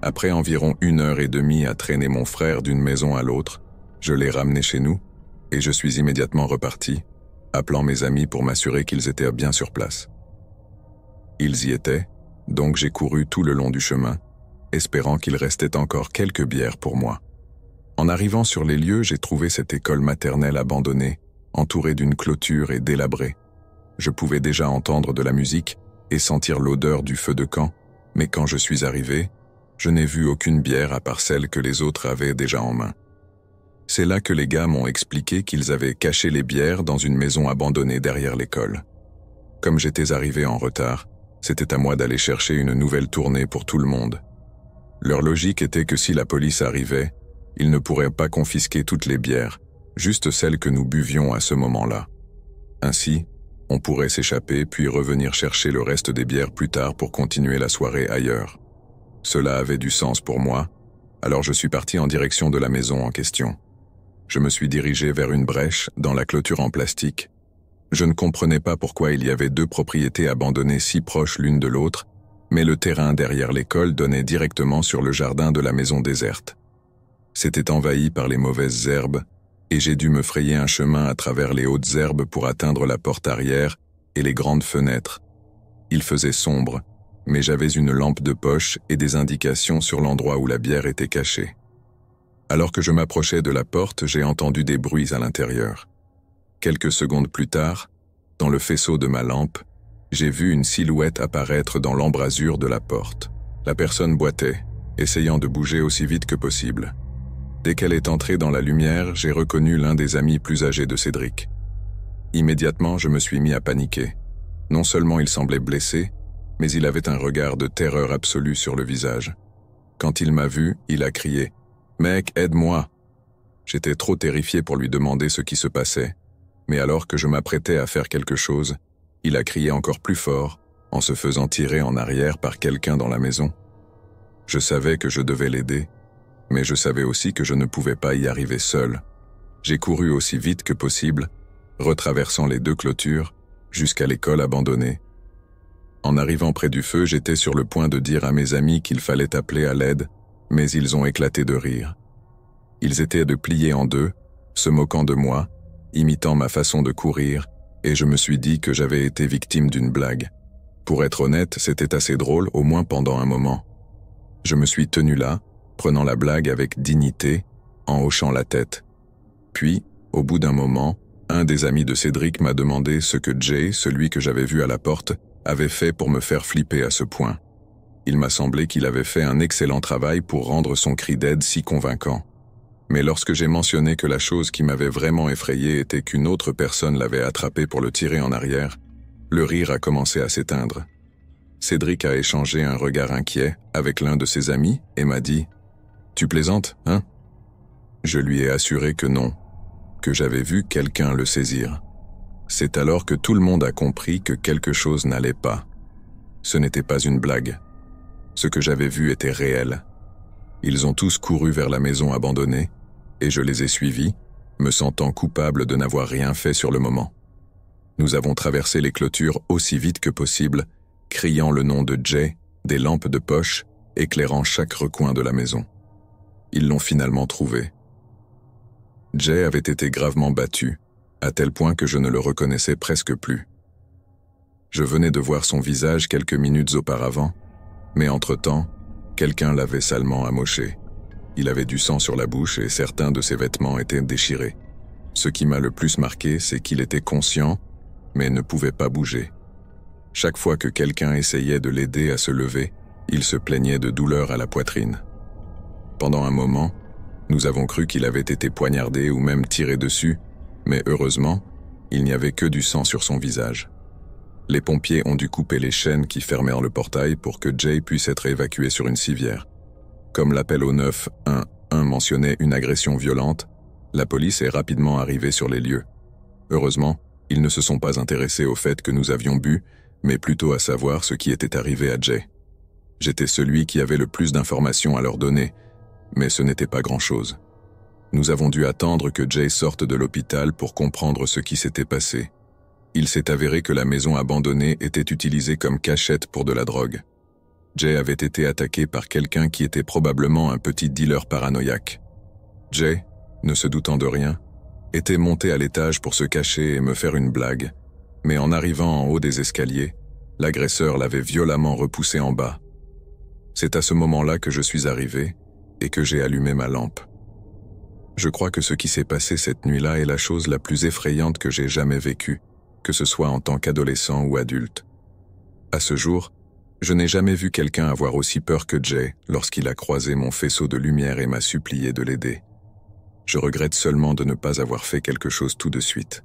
Après environ 1h30 à traîner mon frère d'une maison à l'autre, je l'ai ramené chez nous, et je suis immédiatement reparti, appelant mes amis pour m'assurer qu'ils étaient bien sur place. Ils y étaient, donc j'ai couru tout le long du chemin, espérant qu'il restait encore quelques bières pour moi. En arrivant sur les lieux, j'ai trouvé cette école maternelle abandonnée, entourée d'une clôture et délabrée. Je pouvais déjà entendre de la musique et sentir l'odeur du feu de camp, mais quand je suis arrivé, je n'ai vu aucune bière à part celle que les autres avaient déjà en main. C'est là que les gars m'ont expliqué qu'ils avaient caché les bières dans une maison abandonnée derrière l'école. Comme j'étais arrivé en retard, c'était à moi d'aller chercher une nouvelle tournée pour tout le monde. Leur logique était que si la police arrivait, ils ne pourraient pas confisquer toutes les bières, juste celles que nous buvions à ce moment-là. Ainsi, on pourrait s'échapper puis revenir chercher le reste des bières plus tard pour continuer la soirée ailleurs. Cela avait du sens pour moi, alors je suis parti en direction de la maison en question. Je me suis dirigé vers une brèche dans la clôture en plastique. Je ne comprenais pas pourquoi il y avait 2 propriétés abandonnées si proches l'une de l'autre, mais le terrain derrière l'école donnait directement sur le jardin de la maison déserte. C'était envahi par les mauvaises herbes, et j'ai dû me frayer un chemin à travers les hautes herbes pour atteindre la porte arrière et les grandes fenêtres. Il faisait sombre, mais j'avais une lampe de poche et des indications sur l'endroit où la bière était cachée. Alors que je m'approchais de la porte, j'ai entendu des bruits à l'intérieur. Quelques secondes plus tard, dans le faisceau de ma lampe, j'ai vu une silhouette apparaître dans l'embrasure de la porte. La personne boitait, essayant de bouger aussi vite que possible. Dès qu'elle est entrée dans la lumière, j'ai reconnu l'un des amis plus âgés de Cédric. Immédiatement, je me suis mis à paniquer. Non seulement il semblait blessé, mais il avait un regard de terreur absolue sur le visage. Quand il m'a vu, il a crié « Mec, aide-moi !» J'étais trop terrifié pour lui demander ce qui se passait, mais alors que je m'apprêtais à faire quelque chose, il a crié encore plus fort, en se faisant tirer en arrière par quelqu'un dans la maison. Je savais que je devais l'aider, mais je savais aussi que je ne pouvais pas y arriver seul. J'ai couru aussi vite que possible, retraversant les 2 clôtures, jusqu'à l'école abandonnée. En arrivant près du feu, j'étais sur le point de dire à mes amis qu'il fallait appeler à l'aide, mais ils ont éclaté de rire. Ils étaient de plier en 2, se moquant de moi, imitant ma façon de courir, et je me suis dit que j'avais été victime d'une blague. Pour être honnête, c'était assez drôle, au moins pendant un moment. Je me suis tenu là, prenant la blague avec dignité, en hochant la tête. Puis, au bout d'un moment, un des amis de Cédric m'a demandé ce que Jay, celui que j'avais vu à la porte, avait fait pour me faire flipper à ce point. Il m'a semblé qu'il avait fait un excellent travail pour rendre son cri d'aide si convaincant. Mais lorsque j'ai mentionné que la chose qui m'avait vraiment effrayé était qu'une autre personne l'avait attrapé pour le tirer en arrière, le rire a commencé à s'éteindre. Cédric a échangé un regard inquiet avec l'un de ses amis et m'a dit « Tu plaisantes, hein ?» Je lui ai assuré que non, que j'avais vu quelqu'un le saisir. C'est alors que tout le monde a compris que quelque chose n'allait pas. Ce n'était pas une blague. Ce que j'avais vu était réel. Ils ont tous couru vers la maison abandonnée, et je les ai suivis, me sentant coupable de n'avoir rien fait sur le moment. Nous avons traversé les clôtures aussi vite que possible, criant le nom de Jay, des lampes de poche, éclairant chaque recoin de la maison. Ils l'ont finalement trouvé. Jay avait été gravement battu, à tel point que je ne le reconnaissais presque plus. Je venais de voir son visage quelques minutes auparavant, mais entre-temps, quelqu'un l'avait salement amoché. Il avait du sang sur la bouche et certains de ses vêtements étaient déchirés. Ce qui m'a le plus marqué, c'est qu'il était conscient, mais ne pouvait pas bouger. Chaque fois que quelqu'un essayait de l'aider à se lever, il se plaignait de douleurs à la poitrine. Pendant un moment, nous avons cru qu'il avait été poignardé ou même tiré dessus, mais heureusement, il n'y avait que du sang sur son visage. Les pompiers ont dû couper les chaînes qui fermèrent le portail pour que Jay puisse être évacué sur une civière. Comme l'appel au 911 mentionnait une agression violente, la police est rapidement arrivée sur les lieux. Heureusement, ils ne se sont pas intéressés au fait que nous avions bu, mais plutôt à savoir ce qui était arrivé à Jay. J'étais celui qui avait le plus d'informations à leur donner, mais ce n'était pas grand-chose. Nous avons dû attendre que Jay sorte de l'hôpital pour comprendre ce qui s'était passé. Il s'est avéré que la maison abandonnée était utilisée comme cachette pour de la drogue. Jay avait été attaqué par quelqu'un qui était probablement un petit dealer paranoïaque. Jay, ne se doutant de rien, était monté à l'étage pour se cacher et me faire une blague, mais en arrivant en haut des escaliers, l'agresseur l'avait violemment repoussé en bas. C'est à ce moment-là que je suis arrivé et que j'ai allumé ma lampe. Je crois que ce qui s'est passé cette nuit-là est la chose la plus effrayante que j'ai jamais vécue, que ce soit en tant qu'adolescent ou adulte. À ce jour, je n'ai jamais vu quelqu'un avoir aussi peur que Jay lorsqu'il a croisé mon faisceau de lumière et m'a supplié de l'aider. Je regrette seulement de ne pas avoir fait quelque chose tout de suite.